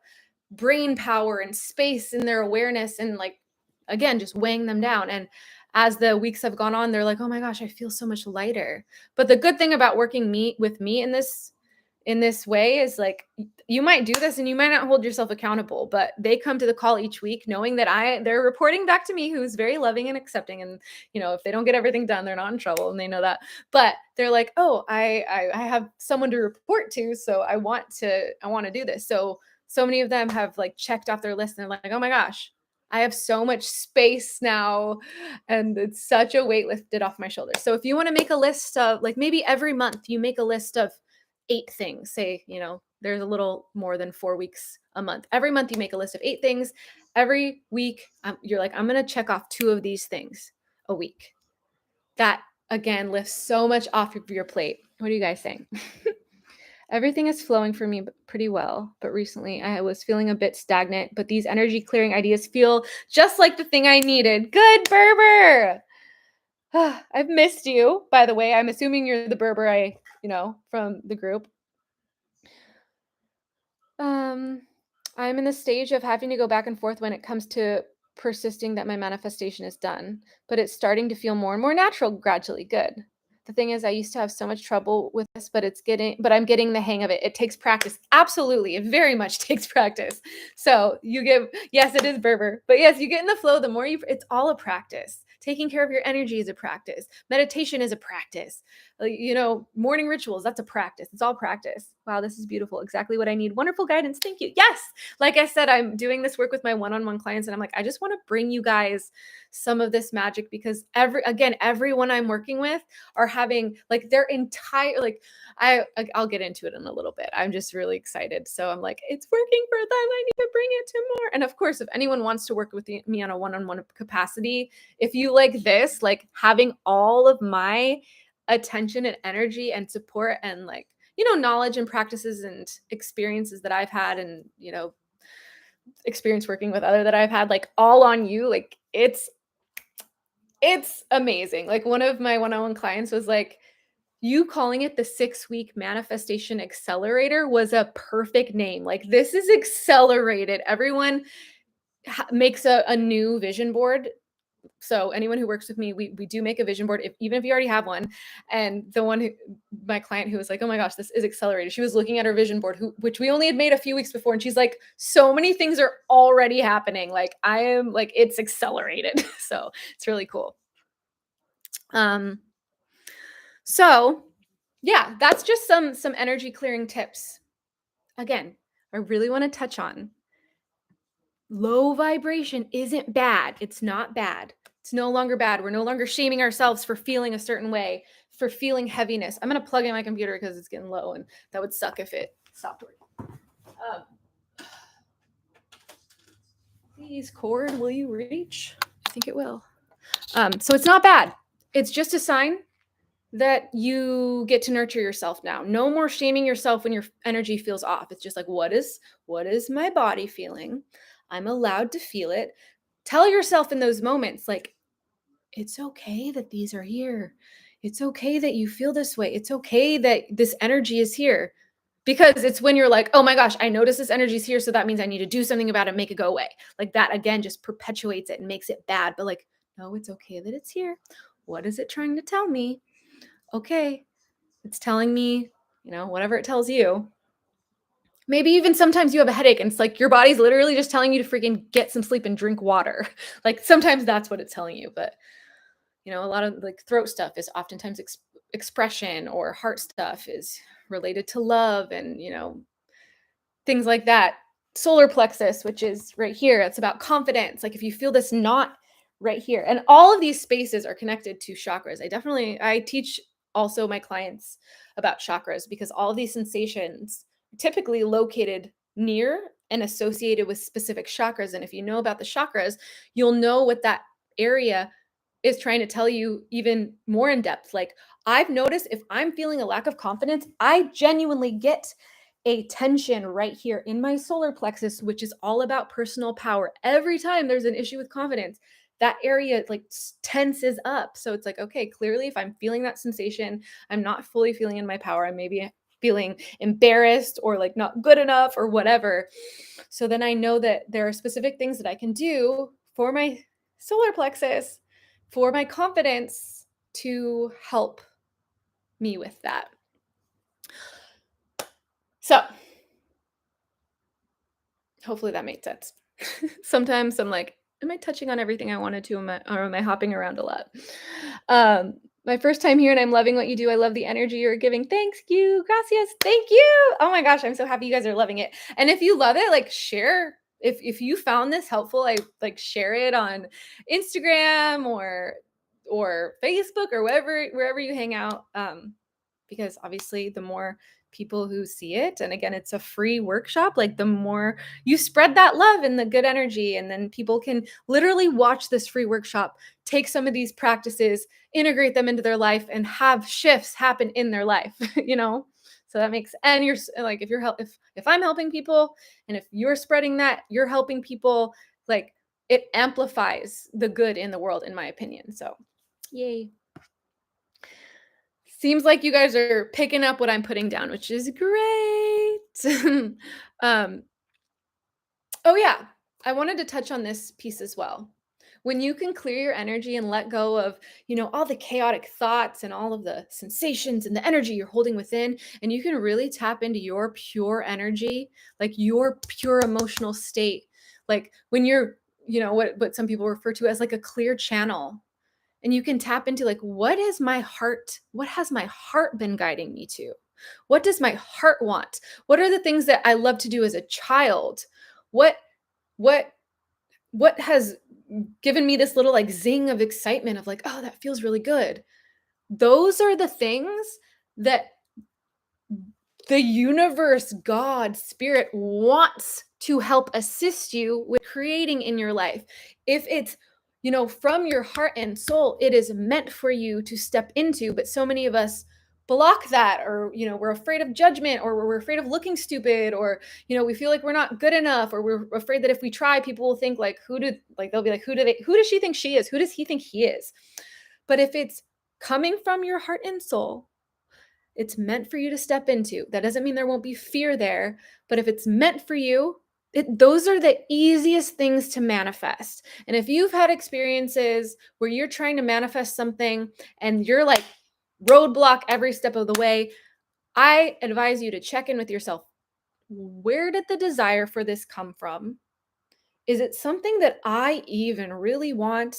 brain power and space in their awareness, and like, again, just weighing them down. And as the weeks have gone on, they're like, oh my gosh, I feel so much lighter. But the good thing about working with me in this way is like, you might do this and you might not hold yourself accountable, but they come to the call each week knowing that they're reporting back to me, who's very loving and accepting. And if they don't get everything done, they're not in trouble, and they know that. But they're like, oh, I have someone to report to, so I want to do this. So many of them have like checked off their list and they're like, oh my gosh, I have so much space now, and it's such a weight lifted off my shoulders. So if you want to make a list of, like, maybe every month you make a list of 8 things, say, there's a little more than 4 weeks a month. Every month you make a list of 8 things. Every week you're like, I'm going to check off 2 of these things a week. That, again, lifts so much off of your plate. What are you guys saying? Everything is flowing for me pretty well, but recently I was feeling a bit stagnant, but these energy clearing ideas feel just like the thing I needed. Good, Berber. I've missed you, by the way. I'm assuming you're the Berber from the group. I'm in the stage of having to go back and forth when it comes to persisting that my manifestation is done, but it's starting to feel more and more natural gradually. Good. The thing is, I used to have so much trouble with this, but I'm getting the hang of it. It takes practice. Absolutely. It very much takes practice. So yes, it is Berber, but yes, you get in the flow. The more it's all a practice. Taking care of your energy is a practice. Meditation is a practice. Morning rituals, that's a practice. It's all practice. Wow, this is beautiful. Exactly what I need. Wonderful guidance. Thank you. Yes. Like I said, I'm doing this work with my one-on-one clients, and I'm like, I just want to bring you guys some of this magic, because everyone I'm working with are having like their entire, like, I'll get into it in a little bit. I'm just really excited. So I'm like, it's working for them. I need to bring it to more. And of course, if anyone wants to work with me on a one-on-one capacity, if you like this, like having all of my attention and energy and support and like, knowledge and practices and experiences that I've had, and, experience working with other that I've had, like all on you, like it's amazing. Like one of my one-on-one clients was like, you calling it the 6-week manifestation accelerator was a perfect name. Like, this is accelerated. Everyone makes a new vision board. So anyone who works with me, we do make a vision board, even if you already have one. And my client who was like, oh my gosh, this is accelerated. She was looking at her vision board, which we only had made a few weeks before. And she's like, so many things are already happening. Like, I am like, it's accelerated. So it's really cool. So yeah, that's just some energy clearing tips. Again, I really want to touch on low vibration isn't bad. It's not bad. It's no longer bad. We're no longer shaming ourselves for feeling a certain way, for feeling heaviness. I'm going to plug in my computer because it's getting low, and that would suck if it stopped working. Please, cord, will you reach? I think it will. So it's not bad. It's just a sign that you get to nurture yourself now. No more shaming yourself when your energy feels off. It's just like, what is my body feeling? I'm allowed to feel it. Tell yourself in those moments, like, it's okay that these are here. It's okay that you feel this way. It's okay that this energy is here. Because it's when you're like, oh my gosh, I notice this energy is here, so that means I need to do something about it, make it go away. Like, that, again, just perpetuates it and makes it bad. But like, no, it's okay that it's here. What is it trying to tell me? Okay, it's telling me, whatever it tells you. Maybe even sometimes you have a headache and it's like your body's literally just telling you to freaking get some sleep and drink water. Like sometimes that's what it's telling you, but a lot of like throat stuff is oftentimes expression, or heart stuff is related to love and, things like that. Solar plexus, which is right here, it's about confidence. Like if you feel this knot right here, and all of these spaces are connected to chakras. I teach also my clients about chakras because all of these sensations are typically located near and associated with specific chakras. And if you know about the chakras, you'll know what that area is trying to tell you even more in depth. Like I've noticed if I'm feeling a lack of confidence, I genuinely get a tension right here in my solar plexus, which is all about personal power. Every time there's an issue with confidence, that area like tenses up. So it's like, okay, clearly if I'm feeling that sensation, I'm not fully feeling in my power. I'm maybe feeling embarrassed or like not good enough or whatever. So then I know that there are specific things that I can do for my solar plexus, for my confidence, to help me with that. So hopefully that made sense. Sometimes I'm like, am I touching on everything I wanted to? Or am I hopping around a lot? My first time here and I'm loving what you do. I love the energy you're giving. Thank you. Gracias. Thank you. Oh my gosh, I'm so happy you guys are loving it. And if you love it, like share. If you found this helpful, I like share it on Instagram or Facebook or wherever you hang out. Because obviously the more people who see it, and again, it's a free workshop, like the more you spread that love and the good energy, and then people can literally watch this free workshop, take some of these practices, integrate them into their life, and have shifts happen in their life. So that makes, and you're like, if I'm helping people, and if you're spreading that, you're helping people, like it amplifies the good in the world, in my opinion. So yay. Seems like you guys are picking up what I'm putting down, which is great. um, oh yeah, I wanted to touch on this piece as well. When you can clear your energy and let go of, all the chaotic thoughts and all of the sensations and the energy you're holding within, and you can really tap into your pure energy, like your pure emotional state, like when you're, what some people refer to as like a clear channel. And you can tap into like, what has my heart been guiding me to? What does my heart want? What are the things that I love to do as a child? What what what has given me this little like zing of excitement of like, oh, that feels really good. Those are the things that the universe, God, spirit wants to help assist you with creating in your life. If it's, from your heart and soul, it is meant for you to step into. But so many of us block that, or, we're afraid of judgment, or we're afraid of looking stupid, or, we feel like we're not good enough, or we're afraid that if we try, people will think like, they'll be like, who does she think she is? Who does he think he is? But if it's coming from your heart and soul, it's meant for you to step into. That doesn't mean there won't be fear there, but if it's meant for you, those are the easiest things to manifest. And if you've had experiences where you're trying to manifest something and you're like roadblock every step of the way, I advise you to check in with yourself. Where did the desire for this come from? Is it something that I even really want?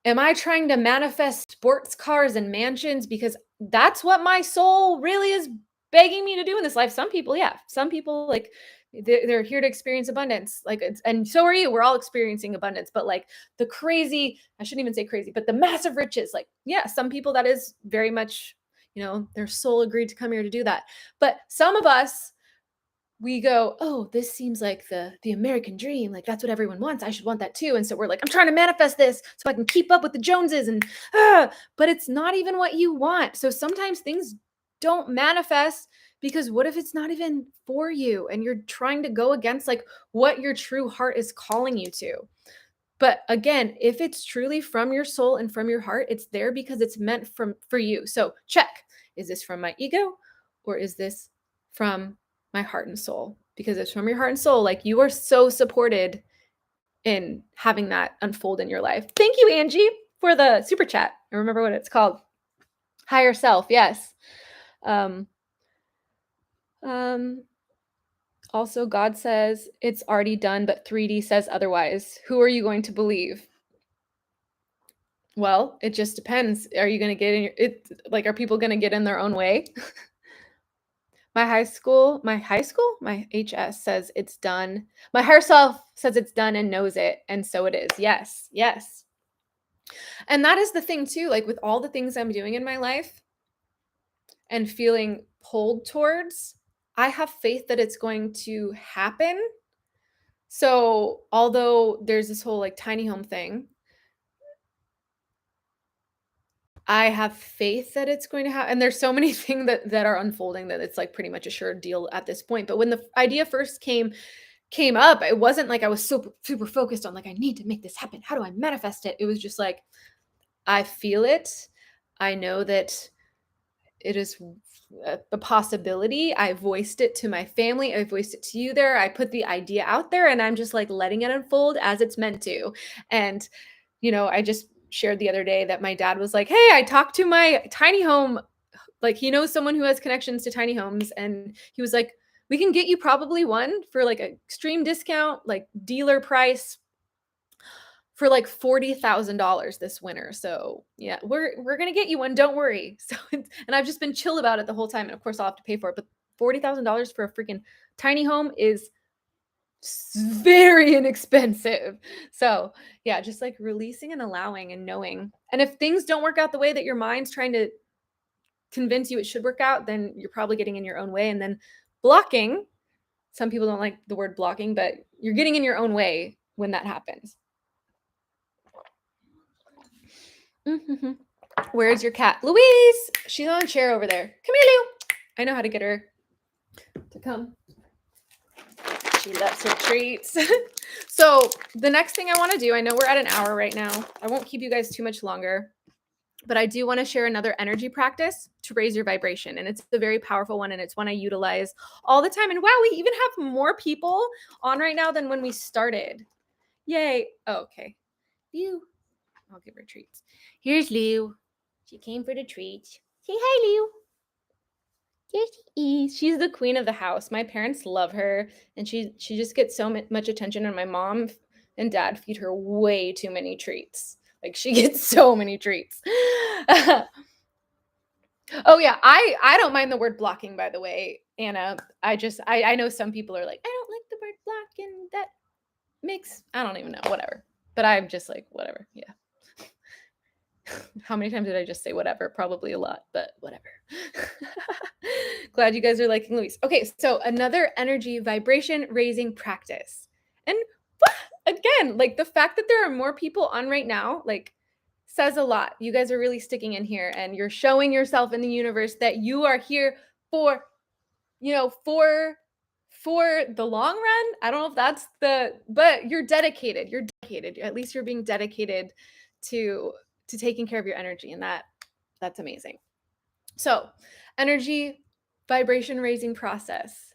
Am I trying to manifest sports cars and mansions because that's what my soul really is begging me to do in this life? Some people, yeah. Some people, like, they're here to experience abundance. Like, and so are you. We're all experiencing abundance, but like the crazy, I shouldn't even say crazy, but the massive riches, like, yeah, some people that is very much, their soul agreed to come here to do that. But some of us, we go, oh, this seems like the American dream. Like that's what everyone wants. I should want that too. And so we're like, I'm trying to manifest this so I can keep up with the Joneses, and but it's not even what you want. So sometimes things don't manifest because what if it's not even for you and you're trying to go against like what your true heart is calling you to? But again, if it's truly from your soul and from your heart, it's there because it's meant for you. So check, is this from my ego or is this from my heart and soul? Because it's from your heart and soul. Like you are so supported in having that unfold in your life. Thank you, Angie, for the super chat. I remember what it's called. Higher self. Yes. Um, Also, God says it's already done, but 3D says otherwise. Who are you going to believe? Well, it just depends. Are you going to get in your, it like are people going to get in their own way? My HS says it's done. My higher self says it's done and knows it, and so it is. Yes. Yes. And that is the thing too, like with all the things I'm doing in my life and feeling pulled towards, I have faith that it's going to happen. So, although there's this whole like tiny home thing, I have faith that it's going to happen. And there's so many things that are unfolding that it's like pretty much a sure deal at this point. But when the idea first came up, it wasn't like I was super focused on like I need to make this happen. How do I manifest it? It was just like I feel it. I know that it is a possibility. I voiced it to my family. I voiced it to you there. I put the idea out there and I'm just like letting it unfold as it's meant to. And, I just shared the other day that my dad was like, hey, I talked to my tiny home. Like he knows someone who has connections to tiny homes. And he was like, we can get you probably one for like an extreme discount, like dealer price for like $40,000 this winter. So yeah, we're gonna get you one. Don't worry. So and I've just been chill about it the whole time. And of course I'll have to pay for it. But $40,000 for a freaking tiny home is very inexpensive. So yeah, just like releasing and allowing and knowing. And if things don't work out the way that your mind's trying to convince you it should work out, then you're probably getting in your own way. And then blocking. Some people don't like the word blocking, but you're getting in your own way when that happens. Mm-hmm. Where's your cat? Louise! She's on a chair over there. Come here, Lou. I know how to get her to come. She loves her treats. So the next thing I want to do, I know we're at an hour right now. I won't keep you guys too much longer, but I do want to share another energy practice to raise your vibration. And it's a very powerful one. And it's one I utilize all the time. And wow, we even have more people on right now than when we started. Yay. Oh, okay. Lou. I'll give her treats. Here's Lou. She came for the treats. Say hi, Lou. There she is. She's the queen of the house. My parents love her, and she just gets so much attention. And my mom and dad feed her way too many treats. Like she gets so many treats. Oh yeah, I don't mind the word blocking. By the way, Anna. I know some people are like, I don't like the word blocking. That makes I don't even know whatever. But I'm just like whatever. Yeah. How many times did I just say whatever? Probably a lot, but whatever. Glad you guys are liking Louise. Okay, so another energy vibration raising practice. And again, like the fact that there are more people on right now, like says a lot. You guys are really sticking in here and you're showing yourself in the universe that you are here for, for the long run. I don't know if that's but you're dedicated. You're dedicated. At least you're being dedicated to taking care of your energy, and that's amazing. So, energy vibration raising process.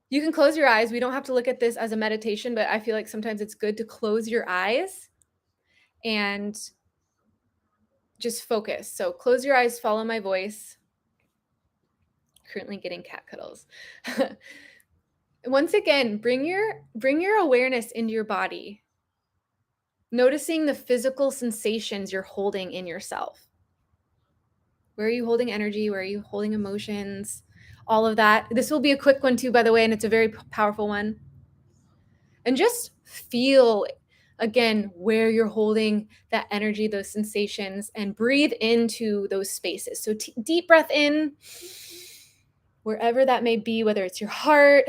You can close your eyes. We don't have to look at this as a meditation, but I feel like sometimes it's good to close your eyes and just focus. So, close your eyes, follow my voice. Currently getting cat cuddles. Once again, bring your awareness into your body. Noticing the physical sensations you're holding in yourself. Where are you holding energy? Where are you holding emotions? All of that. This will be a quick one too, by the way, and it's a very powerful one. And just feel again where you're holding that energy, those sensations, and breathe into those spaces. So deep breath in, wherever that may be, whether it's your heart,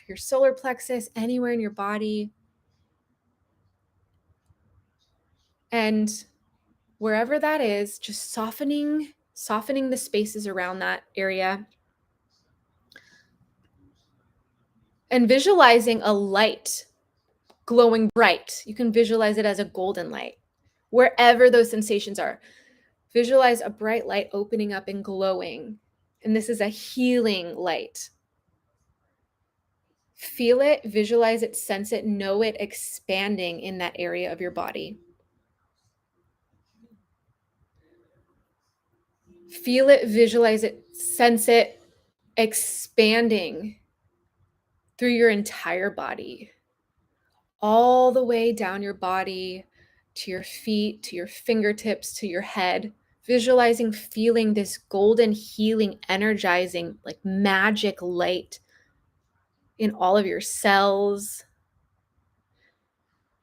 your solar plexus, anywhere in your body. And wherever that is, just softening the spaces around that area. And visualizing a light glowing bright. You can visualize it as a golden light. Wherever those sensations are, visualize a bright light opening up and glowing. And this is a healing light. Feel it, visualize it, sense it, know it expanding in that area of your body. Feel it, visualize it, sense it expanding through your entire body, all the way down your body to your feet, to your fingertips, to your head, visualizing, feeling this golden, healing, energizing, like magic light in all of your cells,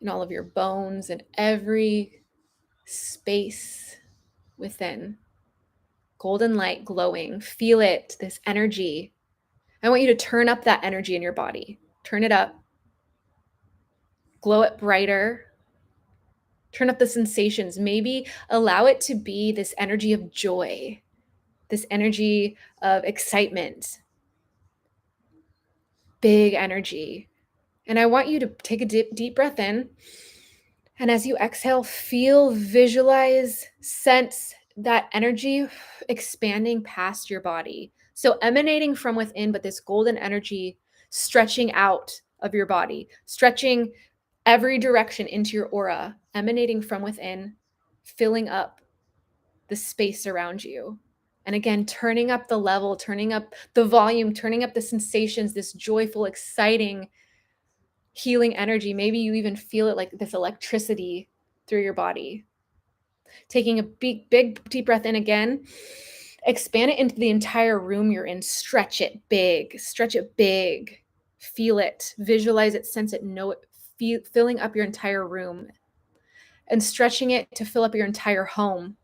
in all of your bones, and every space within. Golden light glowing. Feel it, this energy. I want you to turn up that energy in your body. Turn it up. Glow it brighter. Turn up the sensations. Maybe allow it to be this energy of joy, this energy of excitement, big energy. And I want you to take a deep breath in. And as you exhale, feel, visualize, sense that energy expanding past your body. So emanating from within, but this golden energy stretching out of your body, stretching every direction into your aura, emanating from within, filling up the space around you. And again, turning up the level, turning up the volume, turning up the sensations, this joyful, exciting, healing energy. Maybe you even feel it like this electricity through your body. Taking a big, deep breath in again. Expand it into the entire room you're in. Stretch it big. Stretch it big. Feel it. Visualize it, sense it, know it. Filling up your entire room. And stretching it to fill up your entire home.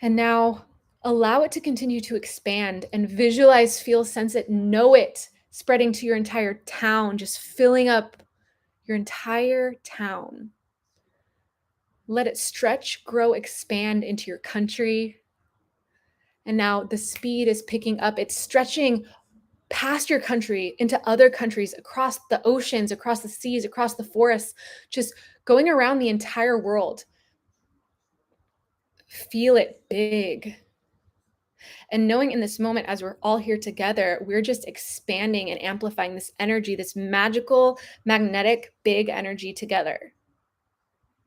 And now allow it to continue to expand and visualize, feel, sense it, know it, spreading to your entire town, just filling up your entire town. Let it stretch, grow, expand into your country. And now the speed is picking up. It's stretching past your country into other countries, across the oceans, across the seas, across the forests, just going around the entire world. Feel it big. And knowing in this moment, as we're all here together, we're just expanding and amplifying this energy, this magical, magnetic, big energy together.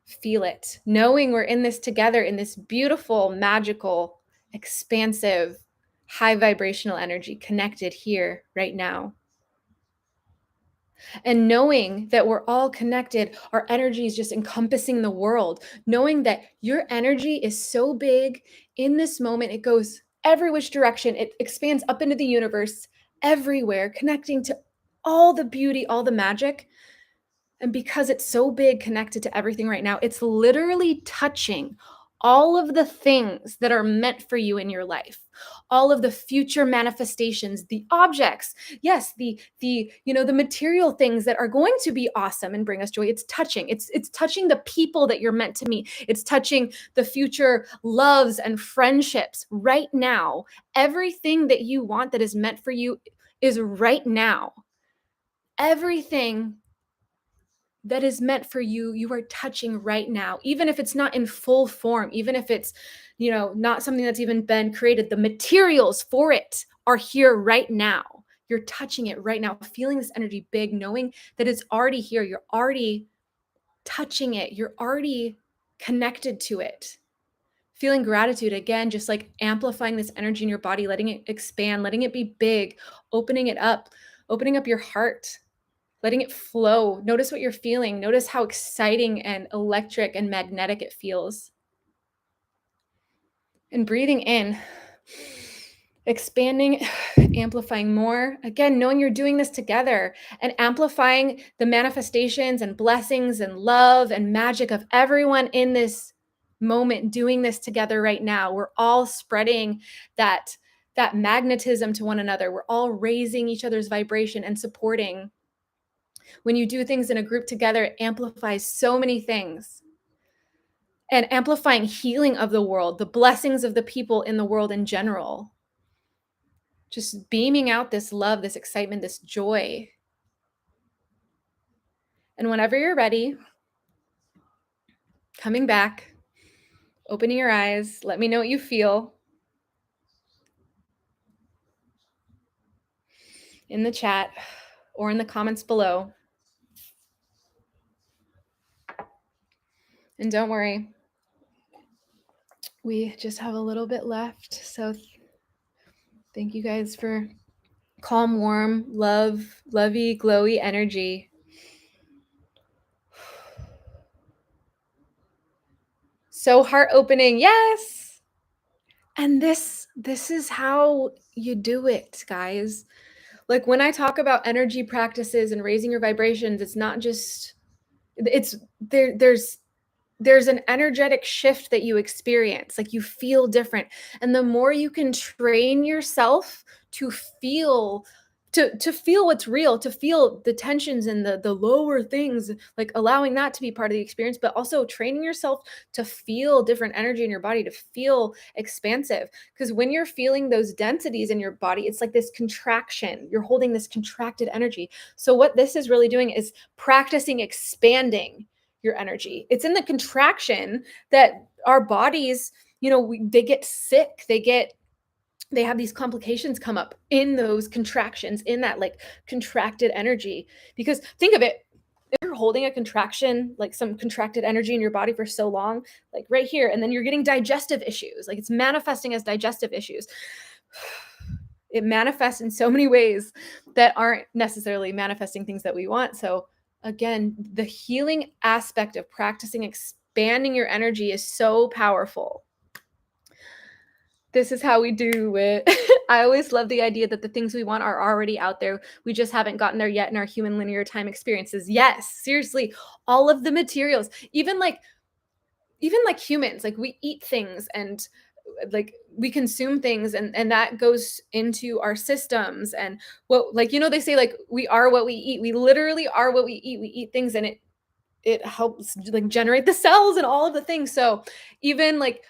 Feel it. Knowing we're in this together, in this beautiful, magical, expansive, high vibrational energy connected here right now. And knowing that we're all connected, our energy is just encompassing the world. Knowing that your energy is so big in this moment, it goes every which direction. It expands up into the universe, everywhere, connecting to all the beauty, all the magic. And because it's so big, connected to everything right now, it's literally touching all of the things that are meant for you in your life, all of the future manifestations, the objects, yes, the material things that are going to be awesome and bring us joy. It's touching. It's touching the people that you're meant to meet. It's touching the future loves and friendships right now. Everything that you want that is meant for you is right now. Everything that is meant for you, you are touching right now, even if it's not in full form, even if it's, not something that's even been created, the materials for it are here right now. You're touching it right now, feeling this energy big, knowing that it's already here. You're already touching it. You're already connected to it. Feeling gratitude again, just like amplifying this energy in your body, letting it expand, letting it be big, opening up your heart, letting it flow. Notice what you're feeling. Notice how exciting and electric and magnetic it feels. And breathing in, expanding, amplifying more. Again, knowing you're doing this together and amplifying the manifestations and blessings and love and magic of everyone in this moment doing this together right now. We're all spreading that magnetism to one another. We're all raising each other's vibration and supporting. When you do things in a group together, it amplifies so many things. And amplifying healing of the world, the blessings of the people in the world in general. Just beaming out this love, this excitement, this joy. And whenever you're ready, coming back, opening your eyes, let me know what you feel in the chat or in the comments below. And don't worry, we just have a little bit left. So thank you guys for calm, warm, lovey, glowy energy. So heart opening. Yes. And this is how you do it, guys. Like when I talk about energy practices and raising your vibrations, it's not just it's there's an energetic shift that you experience, like you feel different. And the more you can train yourself to feel to feel what's real, to feel the tensions and the lower things, like allowing that to be part of the experience, but also training yourself to feel different energy in your body, to feel expansive. Because when you're feeling those densities in your body, it's like this contraction. You're holding this contracted energy. So what this is really doing is practicing expanding your energy. It's in the contraction that our bodies, they get sick. They have these complications come up in those contractions, in that like contracted energy. Because think of it, if you're holding a contraction, like some contracted energy in your body for so long, like right here, and then you're getting digestive issues, like it's manifesting as digestive issues. It manifests in so many ways that aren't necessarily manifesting things that we want. So again, the healing aspect of practicing expanding your energy is so powerful. This is how we do it. I always love the idea that the things we want are already out there. We just haven't gotten there yet in our human linear time experiences. Yes, seriously, all of the materials, even like humans, like we eat things and like we consume things, and that goes into our systems. And what, like, they say like we are what we eat. We literally are what we eat. We eat things, and it helps like generate the cells and all of the things. So even like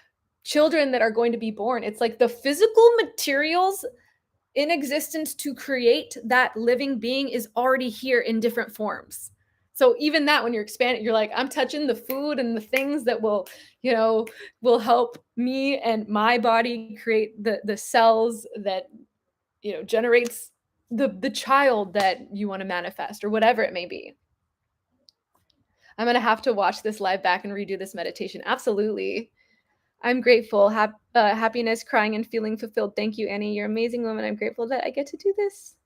children that are going to be born, it's like the physical materials in existence to create that living being is already here in different forms. So even that, when you're expanding, you're like, I'm touching the food and the things that will help me and my body create the cells that generates the child that you want to manifest, or whatever it may be. I'm gonna have to watch this live back and redo this meditation. Absolutely. I'm grateful. Happiness, crying, and feeling fulfilled. Thank you, Annie. You're an amazing woman. I'm grateful that I get to do this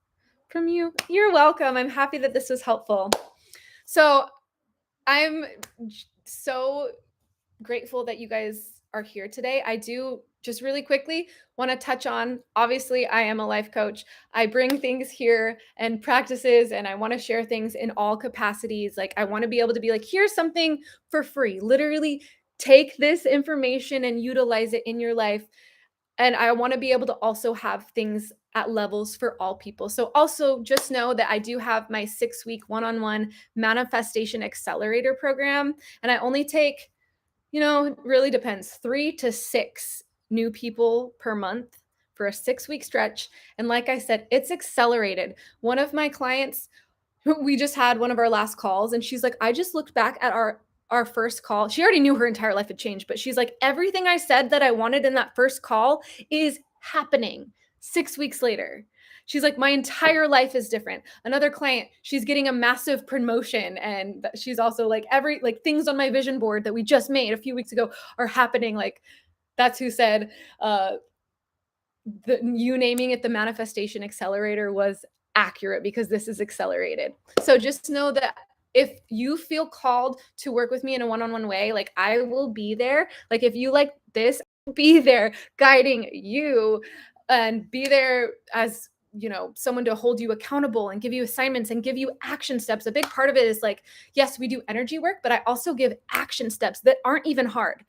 from you. You're welcome. I'm happy that this was helpful. So I'm so grateful that you guys are here today. I do just really quickly want to touch on, obviously, I am a life coach. I bring things here and practices, and I want to share things in all capacities. Like, I want to be able to be like, here's something for free. Literally take this information and utilize it in your life. And I want to be able to also have things at levels for all people. So also just know that I do have my 6-week one-on-one manifestation accelerator program. And I only take, it really depends, 3 to 6 new people per month for a 6-week stretch. And like I said, it's accelerated. One of my clients, we just had one of our last calls, and she's like, I just looked back at our first call. She already knew her entire life had changed, but she's like, everything I said that I wanted in that first call is happening 6 weeks later. She's like, my entire life is different. Another client, she's getting a massive promotion, and she's also like, things on my vision board that we just made a few weeks ago are happening. Like, that's who said you naming it the manifestation accelerator was accurate, because this is accelerated. So just know that if you feel called to work with me in a one-on-one way, like, I will be there. Like, if you like this, I'll be there guiding you, and be there as someone to hold you accountable and give you assignments and give you action steps. A big part of it is like, yes, we do energy work, but I also give action steps that aren't even hard.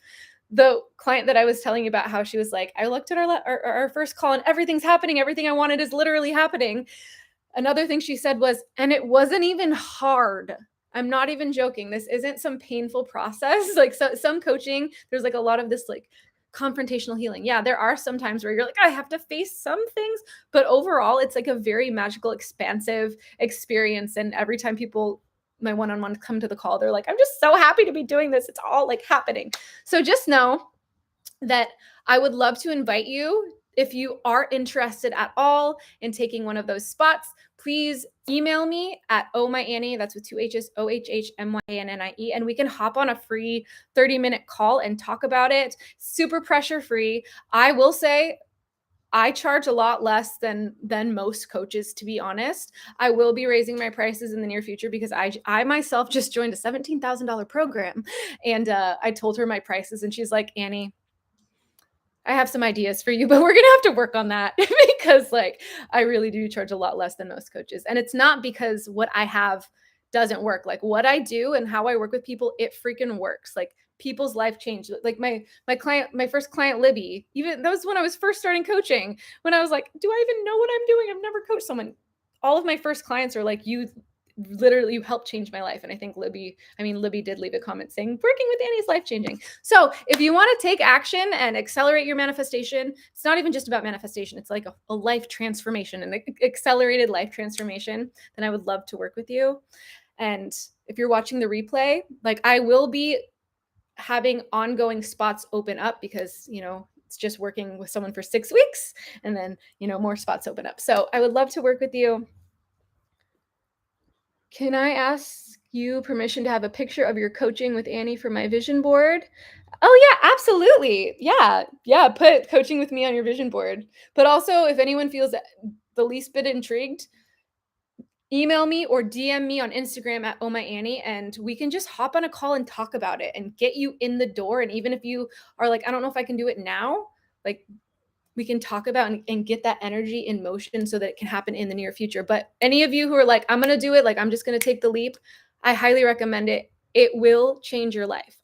The client that I was telling you about, how she was like, I looked at our first call and everything's happening. Everything I wanted is literally happening. Another thing she said was, and it wasn't even hard. I'm not even joking. This isn't some painful process. Like, some coaching, there's like a lot of this like confrontational healing. Yeah, there are some times where you're like, I have to face some things, but overall it's like a very magical, expansive experience. And every time my one-on-one come to the call, they're like, I'm just so happy to be doing this. It's all like happening. So just know that I would love to invite you, if you are interested at all in taking one of those spots. Please email me at OhhMyAnnie, that's with 2 H's, OhhMyAnnie, and we can hop on a free 30-minute call and talk about it. Super pressure free. I will say, I charge a lot less than most coaches, to be honest. I will be raising my prices in the near future because I myself just joined a $17,000 program, and I told her my prices, and she's like, Annie, I have some ideas for you, but we're gonna have to work on that because like I really do charge a lot less than most coaches. And it's not because what I have doesn't work. Like what I do and how I work with people, it freaking works. Like people's life changed. Like my first client, Libby, even that was when I was first starting coaching, when I was like, do I even know what I'm doing? I've never coached someone. All of my first clients are like, you literally you helped change my life. And I think Libby did leave a comment saying working with Annie's life changing. So if you want to take action and accelerate your manifestation, it's not even just about manifestation. It's like a life transformation, an accelerated life transformation. Then I would love to work with you. And if you're watching the replay, like I will be having ongoing spots open up because, it's just working with someone for 6 weeks and then, more spots open up. So I would love to work with you. Can I ask you permission to have a picture of your coaching with Annie for my vision board? Oh yeah, absolutely. Yeah. Yeah. Put coaching with me on your vision board. But also if anyone feels the least bit intrigued, email me or DM me on Instagram at OhhMyAnnie, and we can just hop on a call and talk about it and get you in the door. And even if you are like, I don't know if I can do it now, like we can talk about and get that energy in motion so that it can happen in the near future. But any of you who are like, I'm going to do it, like I'm just going to take the leap, I highly recommend it. It will change your life.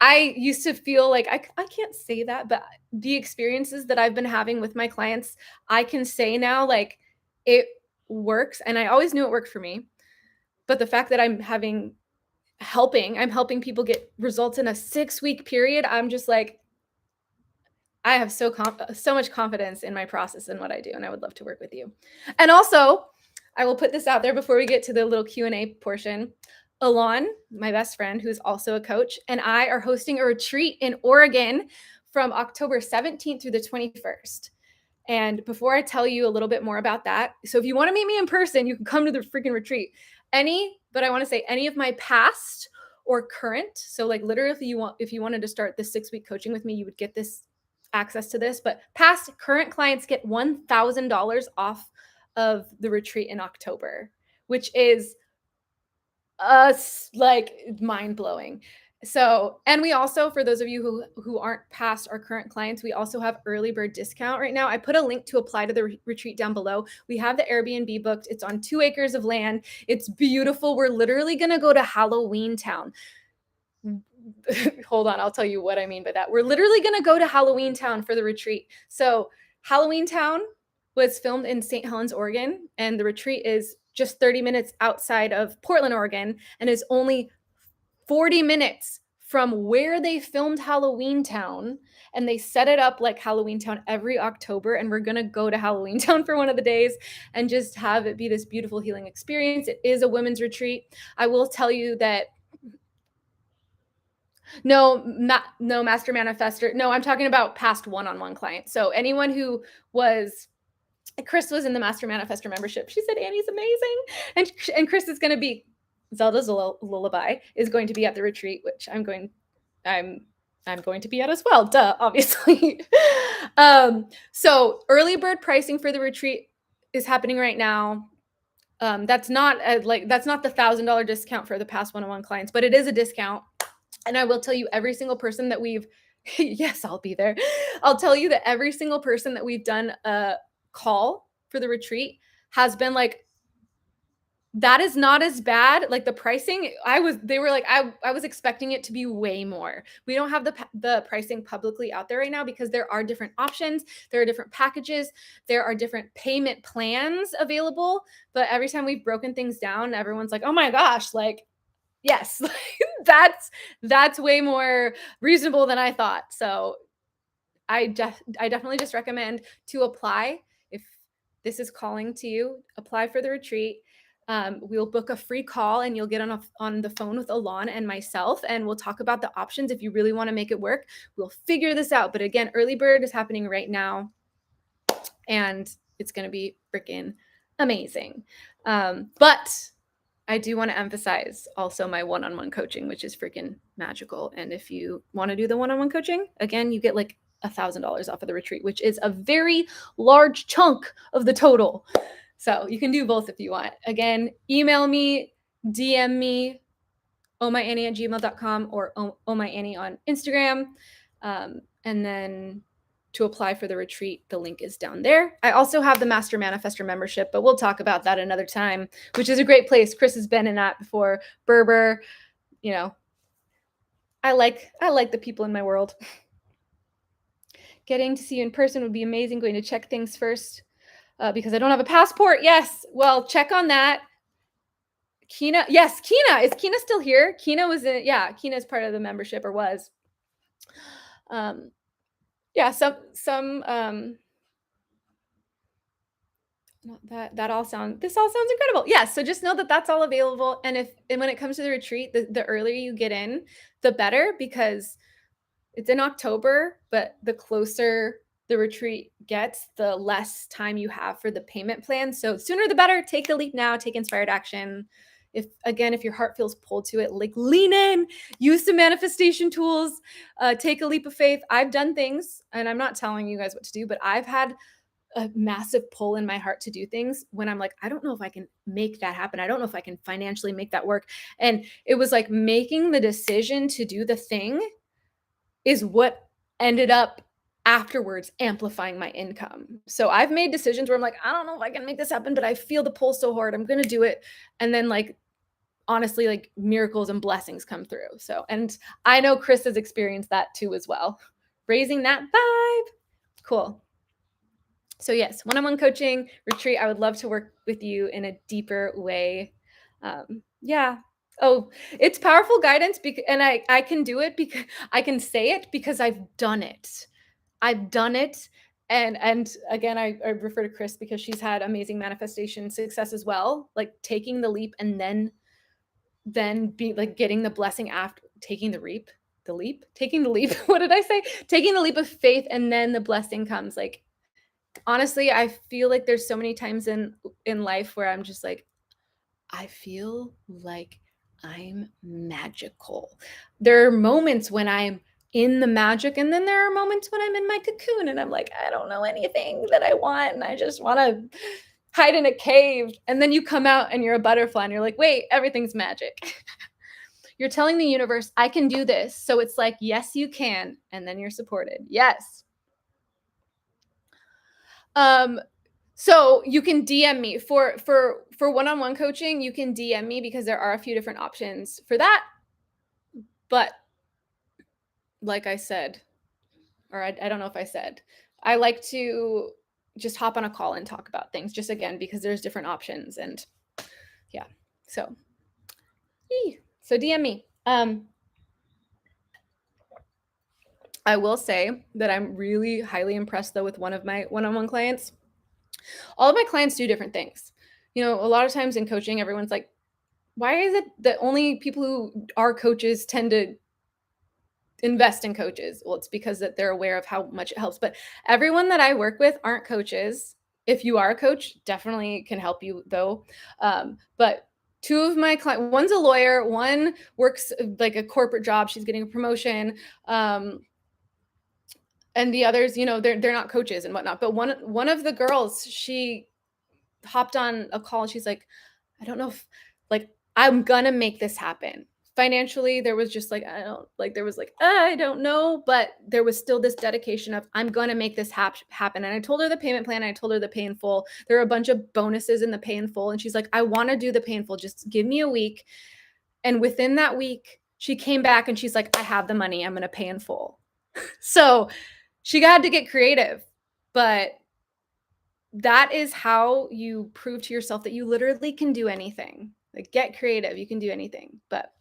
I used to feel like I can't say that, but the experiences that I've been having with my clients, I can say now like it works, and I always knew it worked for me. But the fact that I'm helping people get results in a 6-week period, I'm just like, I have so much confidence in my process and what I do, and I would love to work with you. And also, I will put this out there before we get to the little Q&A portion. Alon, my best friend, who's also a coach, and I are hosting a retreat in Oregon from October 17th through the 21st. And before I tell you a little bit more about that, so if you want to meet me in person, you can come to the freaking retreat. But I want to say any of my past or current, so like literally if you wanted to start this 6-week coaching with me, you would get this access to this, but past current clients get $1,000 off of the retreat in October, which is like mind-blowing. So, and we also, for those of you who aren't past our current clients, we also have early bird discount right now. I put a link to apply to the retreat down below. We have the Airbnb booked. It's on 2 acres of land. It's beautiful. We're literally going to go to Halloween Town. Hold on, I'll tell you what I mean by that. We're literally going to go to Halloween Town for the retreat. So Halloween Town was filmed in St. Helens, Oregon, and the retreat is just 30 minutes outside of Portland, Oregon, and is only 40 minutes from where they filmed Halloween Town. And they set it up like Halloween Town every October, and we're going to go to Halloween Town for one of the days and just have it be this beautiful healing experience. It is a women's retreat. I will tell you that no, master manifester. No, I'm talking about past one-on-one clients. So anyone who was, Chris was in the master manifester membership. She said, Annie's amazing. And Chris is going to be, Zelda's lullaby is going to be at the retreat, which I'm going to be at as well. Duh, obviously. So early bird pricing for the retreat is happening right now. That's not the $1,000 discount for the past one-on-one clients, but it is a discount. And I will tell you, every single person that we've, yes, I'll be there. I'll tell you that every single person that we've done a call for the retreat has been like, that is not as bad. Like the pricing, they were like, I was expecting it to be way more. We don't have the pricing publicly out there right now because there are different options. There are different packages. There are different payment plans available. But every time we've broken things down, everyone's like, oh my gosh, like, yes, that's way more reasonable than I thought. So I definitely just recommend to apply. If this is calling to you, apply for the retreat. We'll book a free call and you'll get on the phone with Alon and myself, and we'll talk about the options. If you really want to make it work, we'll figure this out. But again, early bird is happening right now, and it's going to be freaking amazing. But I do want to emphasize also my one-on-one coaching, which is freaking magical. And if you want to do the one-on-one coaching, again, you get like $1,000 off of the retreat, which is a very large chunk of the total. So you can do both if you want. Again, email me, DM me, OhhMyAnnie@gmail.com or OhhMyAnnie on Instagram. And then to apply for the retreat, the link is down there. I also have the Master Manifestor membership, but we'll talk about that another time, which is a great place. Chris has been in that before. Berber, you know, I like the people in my world. Getting to see you in person would be amazing. Going to check things first because I don't have a passport. Yes, well, check on that. Kina, yes, Kina. Is Kina still here? Kina was in, yeah, Kina is part of the membership or was. Yeah, this all sounds incredible. Yeah, so just know that that's all available. And when it comes to the retreat, the earlier you get in, the better, because it's in October, but the closer the retreat gets, the less time you have for the payment plan. So sooner the better. Take the leap now, take inspired action. If your heart feels pulled to it, like lean in, use some manifestation tools, take a leap of faith. I've done things, and I'm not telling you guys what to do, but I've had a massive pull in my heart to do things when I'm like, I don't know if I can make that happen. I don't know if I can financially make that work. And it was like making the decision to do the thing is what ended up afterwards amplifying my income. So I've made decisions where I'm like, I don't know if I can make this happen, but I feel the pull so hard, I'm going to do it. And then like, honestly, like miracles and blessings come through. So, and I know Chris has experienced that too as well. Raising that vibe. Cool. So yes, one-on-one coaching retreat. I would love to work with you in a deeper way. Yeah. Oh, it's powerful guidance, and I can do it because I can say it because I've done it. I've done it. And again, I refer to Chris because she's had amazing manifestation success as well. Like taking the leap and then be like getting the blessing after taking the leap. What did I say? Taking the leap of faith, and then the blessing comes. Like, honestly, I feel like there's so many times in life where I'm just like, I feel like I'm magical. There are moments when I'm in the magic, and then there are moments when I'm in my cocoon and I'm like, I don't know anything that I want, and I just want to hide in a cave. And then you come out and you're a butterfly and you're like, wait, everything's magic. You're telling the universe, I can do this. So it's like, yes, you can. And then you're supported. Yes. So you can DM me for one-on-one coaching. You can DM me because there are a few different options for that. But like I said, or I don't know if I said, I like to just hop on a call and talk about things, just again, because there's different options. And yeah, so DM me. I will say that I'm really highly impressed though with one of my one-on-one clients. All of my clients do different things. You know, a lot of times in coaching, everyone's like, why is it that only people who are coaches tend to invest in coaches? Well, it's because that they're aware of how much it helps. But everyone that I work with aren't coaches. If you are a coach, definitely can help you though. But two of my clients, one's a lawyer, one works like a corporate job. She's getting a promotion. And the others, you know, they're not coaches and whatnot. But one of the girls, she hopped on a call and she's like, I don't know if like I'm gonna make this happen. Financially, there was just like, I don't know, but there was still this dedication of I'm gonna make this happen. And I told her the payment plan, I told her the pay in full. There are a bunch of bonuses in the pay in full. And she's like, I want to do the pay in full. Just give me a week. And within that week, she came back and she's like, I have the money, I'm gonna pay in full. So she had to get creative, but that is how you prove to yourself that you literally can do anything. Like, get creative, you can do anything. But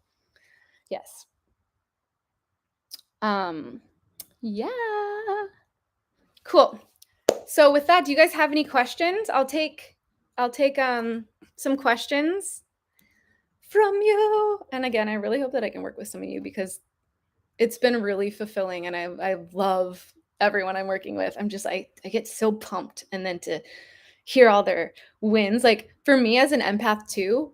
yes. Yeah. Cool. So with that, do you guys have any questions? I'll take some questions from you. And again, I really hope that I can work with some of you because it's been really fulfilling, and I love everyone I'm working with. I'm just I get so pumped, and then to hear all their wins. Like for me as an empath too,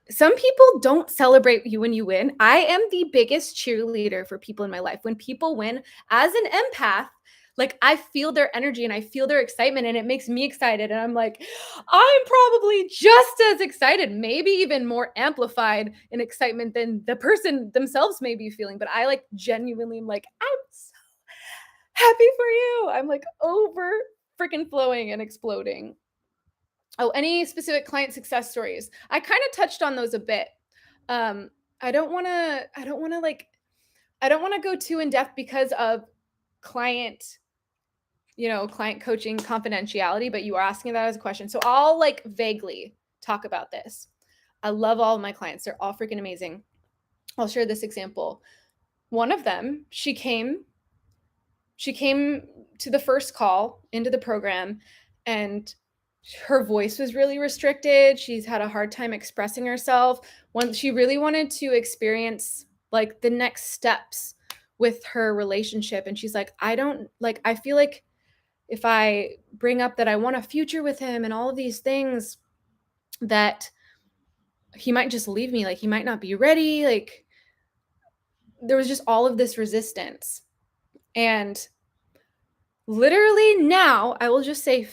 some people don't celebrate you when you win. I am the biggest cheerleader for people in my life. When people win, as an empath, like I feel their energy and I feel their excitement and it makes me excited. And I'm like, I'm probably just as excited, maybe even more amplified in excitement than the person themselves may be feeling. But I like genuinely am like, I'm so happy for you. I'm like over freaking flowing and exploding. Oh, any specific client success stories? I kind of touched on those a bit. Um, I don't want to go too in depth because of client, client coaching confidentiality, but you are asking that as a question. So I'll like vaguely talk about this. I love all of my clients. They're all freaking amazing. I'll share this example. One of them, she came to the first call into the program and her voice was really restricted. She's had a hard time expressing herself. She really wanted to experience like the next steps with her relationship. And she's like, I feel like if I bring up that I want a future with him and all of these things, that he might just leave me. Like he might not be ready. Like there was just all of this resistance. And literally now I will just say,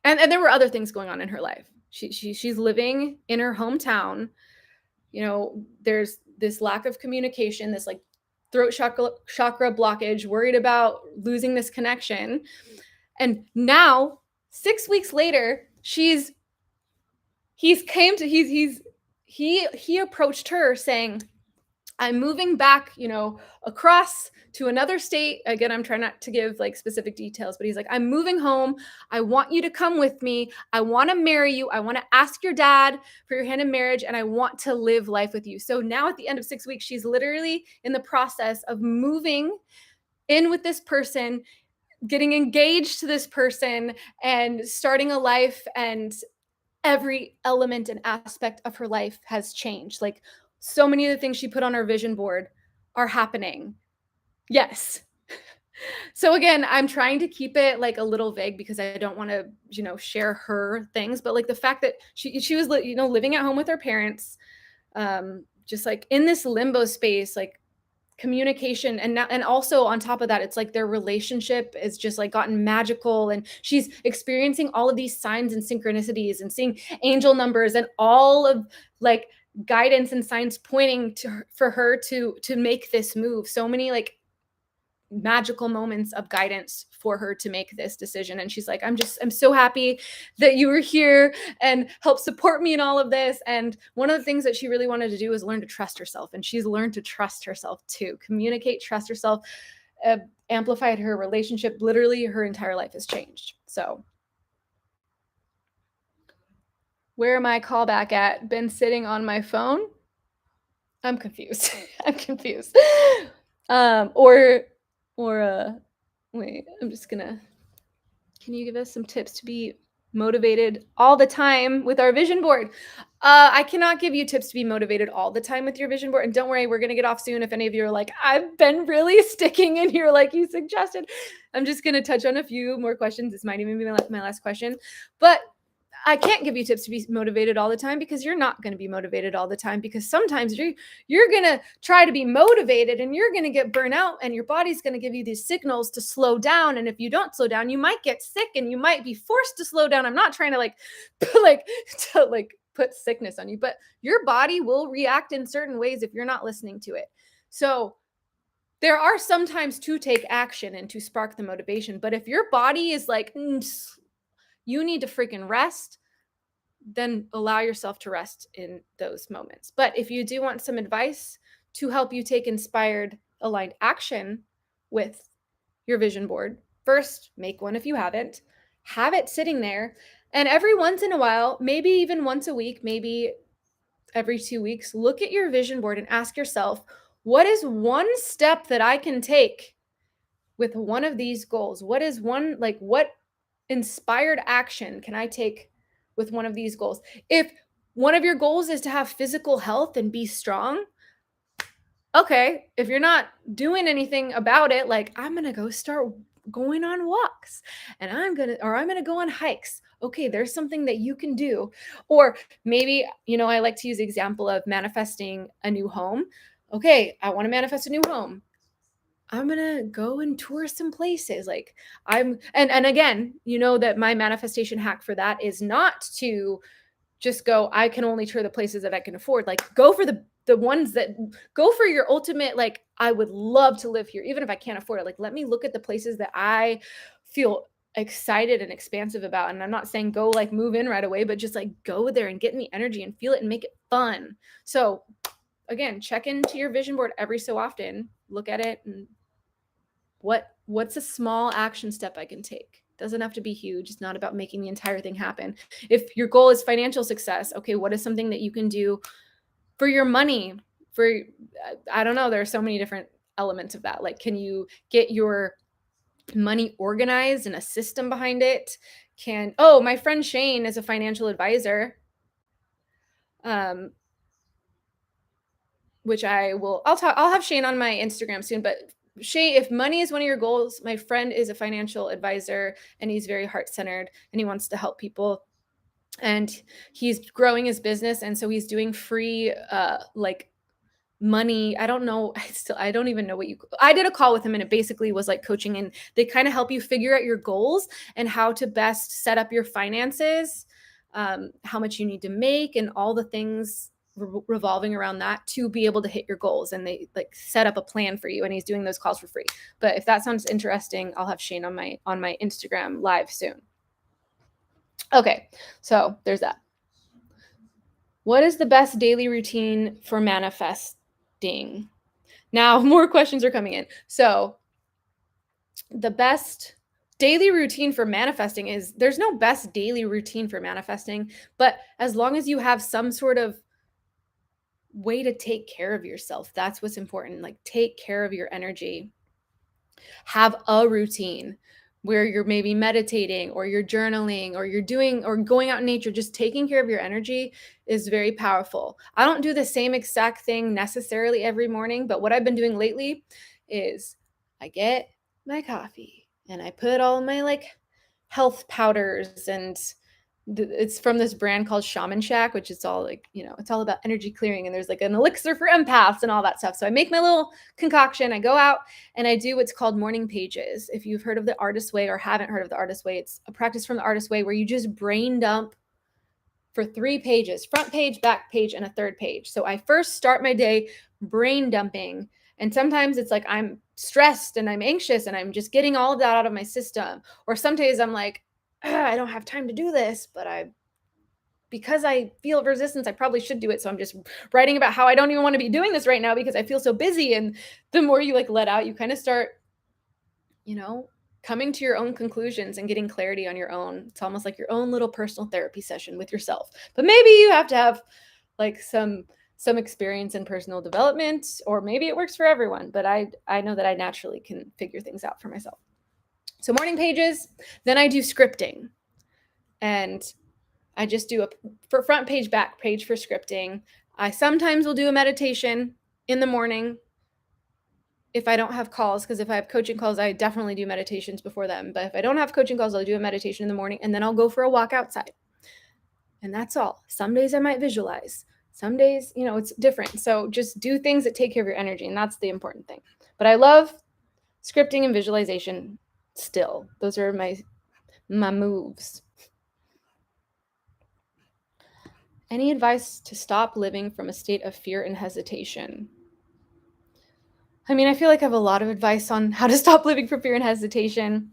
and there were other things going on in her life. She's living in her hometown. There's this lack of communication, this like throat chakra blockage, worried about losing this connection. And now 6 weeks later, he approached her saying, I'm moving back, across to another state. Again, I'm trying not to give like specific details, but he's like, I'm moving home. I want you to come with me. I want to marry you. I want to ask your dad for your hand in marriage, and I want to live life with you. So now at the end of 6 weeks, she's literally in the process of moving in with this person, getting engaged to this person, and starting a life, and every element and aspect of her life has changed. Like so many of the things she put on her vision board are happening. Yes. So again, I'm trying to keep it like a little vague because I don't want to, share her things, but like the fact that she was, living at home with her parents, just like in this limbo space, like communication, and also on top of that, it's like their relationship is just like gotten magical, and she's experiencing all of these signs and synchronicities and seeing angel numbers and all of like guidance and signs pointing to her, for her to make this move. So many like magical moments of guidance for her to make this decision. And she's like, I'm so happy that you were here and help support me in all of this. And one of the things that she really wanted to do is learn to trust herself. And she's learned to trust herself too, communicate, trust herself, amplified her relationship. Literally her entire life has changed. So where my callback at? Been sitting on my phone? I'm confused. I'm confused. Wait, can you give us some tips to be motivated all the time with our vision board? I cannot give you tips to be motivated all the time with your vision board. And don't worry, we're going to get off soon. If any of you are like, I've been really sticking in here like you suggested, I'm just going to touch on a few more questions. This might even be my last question, but I can't give you tips to be motivated all the time because you're not going to be motivated all the time, because sometimes you're going to try to be motivated and you're going to get burnt out, and your body's going to give you these signals to slow down. And if you don't slow down, you might get sick and you might be forced to slow down. I'm not trying to put sickness on you, but your body will react in certain ways if you're not listening to it. So there are some times to take action and to spark the motivation. But if your body is like, you need to freaking rest, then allow yourself to rest in those moments. But if you do want some advice to help you take inspired, aligned action with your vision board, first, make one if you haven't. Have it sitting there. And every once in a while, maybe even once a week, maybe every 2 weeks, look at your vision board and ask yourself, what is one step that I can take with one of these goals? What inspired action can I take with one of these goals? If one of your goals is to have physical health and be strong, okay, if you're not doing anything about it, like I'm going to go start going on walks, and I'm going to go on hikes. Okay, there's something that you can do. Or maybe, I like to use the example of manifesting a new home. Okay, I want to manifest a new home. I'm gonna go and tour some places. Like and again, that my manifestation hack for that is not to just go, I can only tour the places that I can afford. Like, go for the ones that go for your ultimate, like, I would love to live here, even if I can't afford it. Like, let me look at the places that I feel excited and expansive about. And I'm not saying go like move in right away, but just like go there and get in the energy and feel it and make it fun. So again, check into your vision board every so often, look at it, and what's a small action step I can take? Doesn't have to be huge. It's not about making the entire thing happen. If your goal is financial success, okay, what is something that you can do for your money? I don't know, there are so many different elements of that. Like, can you get your money organized and a system behind it? My friend Shane is a financial advisor, which I'll have Shane on my Instagram soon. But Shane, if money is one of your goals, my friend is a financial advisor, and he's very heart-centered, and he wants to help people, and he's growing his business. And so he's doing free like money. I don't know. I don't even know I did a call with him, and it basically was like coaching, and they kind of help you figure out your goals and how to best set up your finances, how much you need to make, and all the things revolving around that to be able to hit your goals. And they like set up a plan for you, and he's doing those calls for free. But if that sounds interesting, I'll have Shane on my Instagram live soon. Okay, so there's that. What is the best daily routine for manifesting? Now, more questions are coming in. So, the best daily routine for manifesting is, there's no best daily routine for manifesting, but as long as you have some sort of way to take care of yourself, that's what's important. Like, take care of your energy. Have a routine where you're maybe meditating, or you're journaling, or you're doing, or going out in nature. Just taking care of your energy is very powerful. I don't do the same exact thing necessarily every morning, but what I've been doing lately is I get my coffee and I put all my like health powders, and it's from this brand called Shaman Shack, which is all like, it's all about energy clearing, and there's like an elixir for empaths and all that stuff. So I make my little concoction, I go out and I do what's called morning pages. If you've heard of the Artist Way or haven't heard of the Artist Way, it's a practice from the Artist Way where you just brain dump for 3 pages, front page, back page, and a third page. So I first start my day brain dumping. And sometimes it's like I'm stressed and I'm anxious and I'm just getting all of that out of my system. Or some days I'm like, I don't have time to do this, but because I feel resistance, I probably should do it. So I'm just writing about how I don't even want to be doing this right now because I feel so busy. And the more you like let out, you kind of start, coming to your own conclusions and getting clarity on your own. It's almost like your own little personal therapy session with yourself. But maybe you have to have like some experience in personal development, or maybe it works for everyone. But I know that I naturally can figure things out for myself. So morning pages, then I do scripting, and I just do for front page, back page for scripting. I sometimes will do a meditation in the morning if I don't have calls, because if I have coaching calls, I definitely do meditations before them. But if I don't have coaching calls, I'll do a meditation in the morning, and then I'll go for a walk outside. And that's all. Some days I might visualize. Some days, it's different. So just do things that take care of your energy, and that's the important thing. But I love scripting and visualization still. Those are my moves. Any advice to stop living from a state of fear and hesitation? I mean, I feel like I have a lot of advice on how to stop living from fear and hesitation.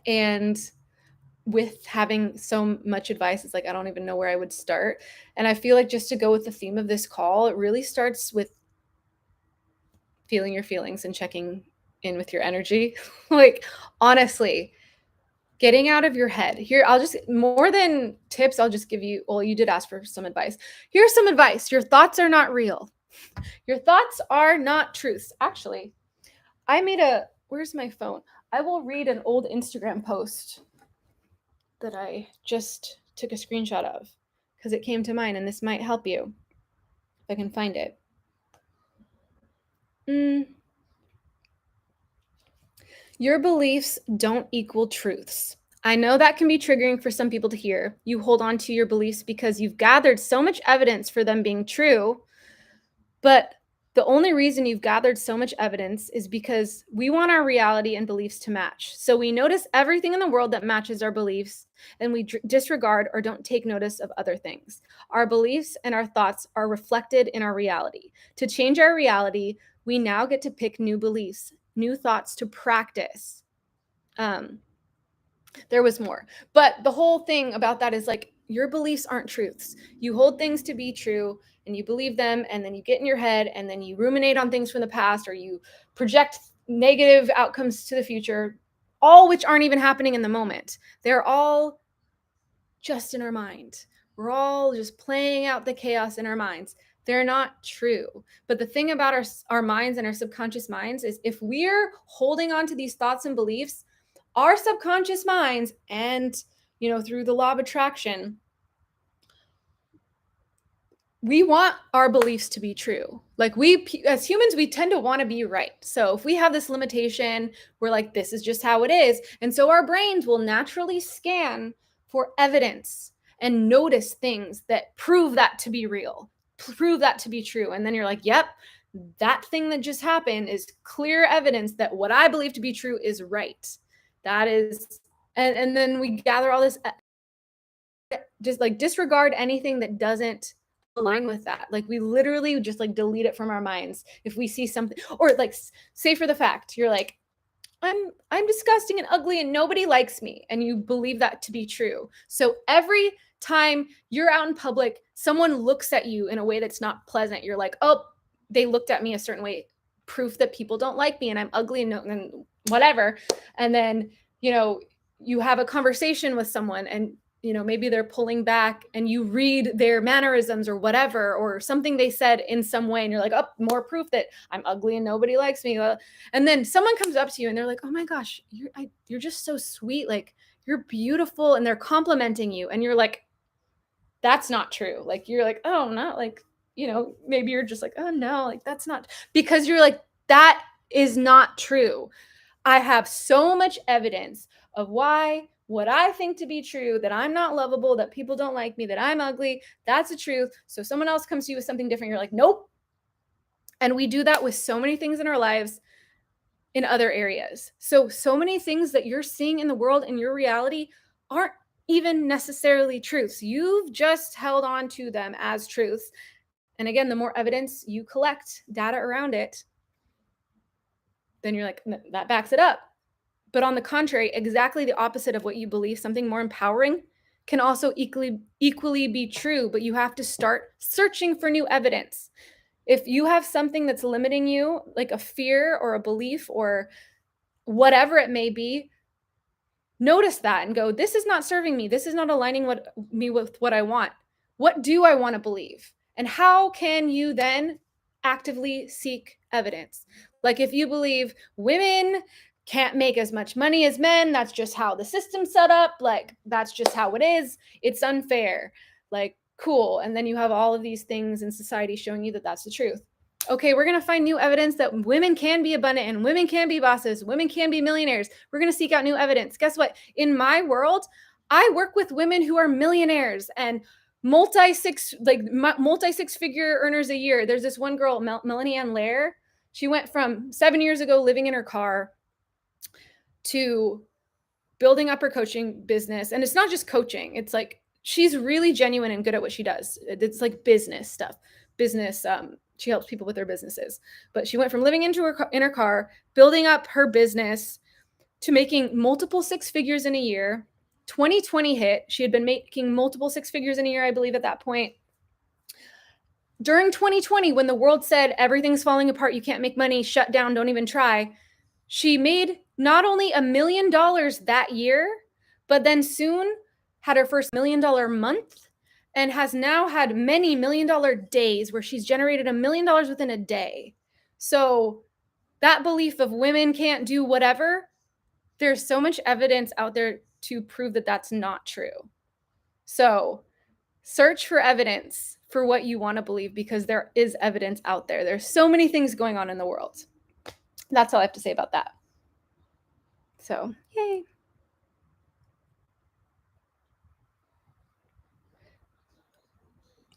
And with having so much advice, it's like I don't even know where I would start. And I feel like, just to go with the theme of this call, it really starts with feeling your feelings and checking in with your energy. Like, honestly, getting out of your head. Here, more than tips, I'll just give you, well, you did ask for some advice. Here's some advice. Your thoughts are not real. Your thoughts are not truths. Actually, where's my phone? I will read an old Instagram post that I just took a screenshot of because it came to mind, and this might help you if I can find it. Your beliefs don't equal truths. I know that can be triggering for some people to hear. You hold on to your beliefs because you've gathered so much evidence for them being true, but the only reason you've gathered so much evidence is because we want our reality and beliefs to match. So we notice everything in the world that matches our beliefs, and we disregard or don't take notice of other things. Our beliefs and our thoughts are reflected in our reality. To change our reality, we now get to pick new beliefs, new thoughts to practice. Um, there was more. But the whole thing about that is like your beliefs aren't truths. You hold things to be true and you believe them, and then you get in your head and then you ruminate on things from the past, or you project negative outcomes to the future, all which aren't even happening in the moment. They're all just in our mind. We're all just playing out the chaos in our minds. They're not true. But the thing about our minds and our subconscious minds is if we're holding on to these thoughts and beliefs, our subconscious minds and, through the law of attraction, we want our beliefs to be true. Like as humans, we tend to want to be right. So if we have this limitation, we're like, this is just how it is. And so our brains will naturally scan for evidence and notice things that prove that to be real, prove that to be true. And then you're like, yep, that thing that just happened is clear evidence that what I believe to be true is right. That is, and then we gather all this, just like disregard anything that doesn't align with that. Like we literally just like delete it from our minds if we see something, or like say for the fact you're like, I'm disgusting and ugly and nobody likes me, and you believe that to be true. So every time you're out in public, someone looks at you in a way that's not pleasant, you're like, oh, they looked at me a certain way, proof that people don't like me and I'm ugly and whatever. And then you have a conversation with someone, and maybe they're pulling back and you read their mannerisms or whatever, or something they said in some way, and you're like, oh, more proof that I'm ugly and nobody likes me. And then someone comes up to you and they're like, oh my gosh, you're just so sweet. Like you're beautiful. And they're complimenting you. And you're like, that's not true. Like, you're like, oh, not like, maybe you're just like, oh no, like that's not, because you're like, that is not true. I have so much evidence of why what I think to be true, that I'm not lovable, that people don't like me, that I'm ugly, that's the truth. So someone else comes to you with something different, you're like, nope. And we do that with so many things in our lives in other areas. So many things that you're seeing in the world in your reality aren't even necessarily truths. You've just held on to them as truths. And again, the more evidence you collect, data around it, then you're like, that backs it up. But on the contrary, exactly the opposite of what you believe, something more empowering, can also equally be true, but you have to start searching for new evidence. If you have something that's limiting you, like a fear or a belief or whatever it may be, notice that and go, this is not serving me. This is not aligning me with what I want. What do I want to believe? And how can you then actively seek evidence? Like if you believe women can't make as much money as men, that's just how the system's set up. Like that's just how it is. It's unfair. Like, cool. And then you have all of these things in society showing you that that's the truth. Okay, we're going to find new evidence that women can be abundant and women can be bosses, women can be millionaires. We're going to seek out new evidence. Guess what? In my world, I work with women who are millionaires and multi six figure earners a year. There's this one girl, Melanie Ann Lair. She went from 7 years ago living in her car to building up her coaching business. And it's not just coaching. It's like she's really genuine and good at what she does. It's like business stuff. She helps people with their businesses. But she went from living in her car, building up her business, to making multiple six figures in a year. 2020 hit. She had been making multiple six figures in a year, I believe, at that point. During 2020, when the world said everything's falling apart, you can't make money, shut down, don't even try, she made not only $1 million that year, but then soon had her first $1 million month, and has now had many $1 million days where she's generated $1 million within a day. So that belief of women can't do whatever, there's so much evidence out there to prove that that's not true. So search for evidence for what you want to believe, because there is evidence out there. There's so many things going on in the world. That's all I have to say about that. So, yay.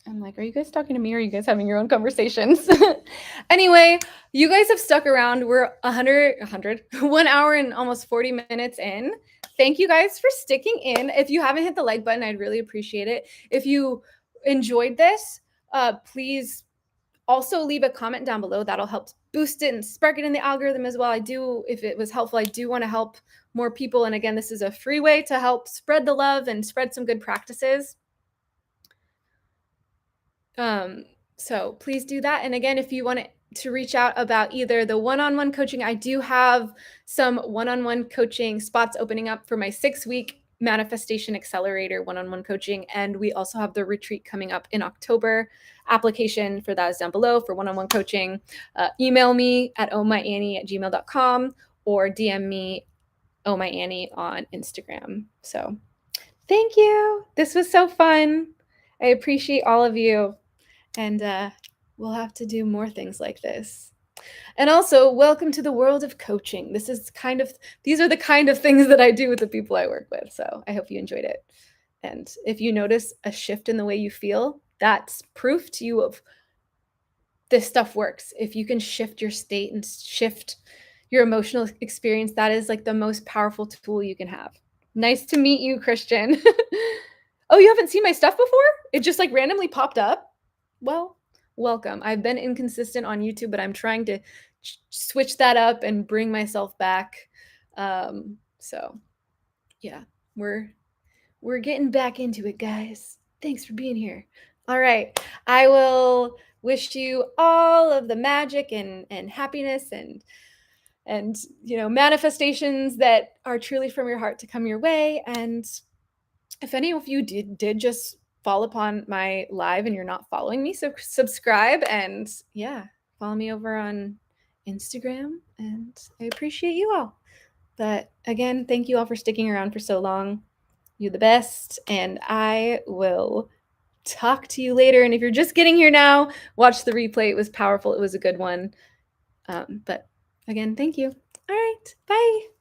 I'm like, are you guys talking to me or are you guys having your own conversations? Anyway, you guys have stuck around. We're 1 hour and almost 40 minutes in. Thank you guys for sticking in. If you haven't hit the like button, I'd really appreciate it. If you enjoyed this, please also leave a comment down below. That'll help boost it and spark it in the algorithm as well. If it was helpful, I do want to help more people. And again, this is a free way to help spread the love and spread some good practices. So please do that. And again, if you want to reach out about either the one-on-one coaching, I do have some one-on-one coaching spots opening up for my 6-week manifestation accelerator one-on-one coaching. And we also have the retreat coming up in October. Application for that is down below for one-on-one coaching. Email me at ohhmyannie@gmail.com or DM me OhhMyAnnie on Instagram. So thank you. This was so fun. I appreciate all of you. And we'll have to do more things like this. And also, welcome to the world of coaching. These are the kind of things that I do with the people I work with. So I hope you enjoyed it. And if you notice a shift in the way you feel, that's proof to you of this stuff works. If you can shift your state and shift your emotional experience, that is like the most powerful tool you can have. Nice to meet you, Christian. Oh, you haven't seen my stuff before? It just like randomly popped up? Well, welcome. I've been inconsistent on YouTube, but I'm trying to switch that up and bring myself back. So yeah, we're getting back into it, guys. Thanks for being here. All right. I will wish you all of the magic and happiness and manifestations that are truly from your heart to come your way. And if any of you did just fall upon my live and you're not following me, so subscribe and follow me over on Instagram, and I appreciate you all. But again, thank you all for sticking around for so long. You're the best, and I will talk to you later. And if you're just getting here now, watch the replay. It was powerful. It was a good one. But again, thank you. All right, bye.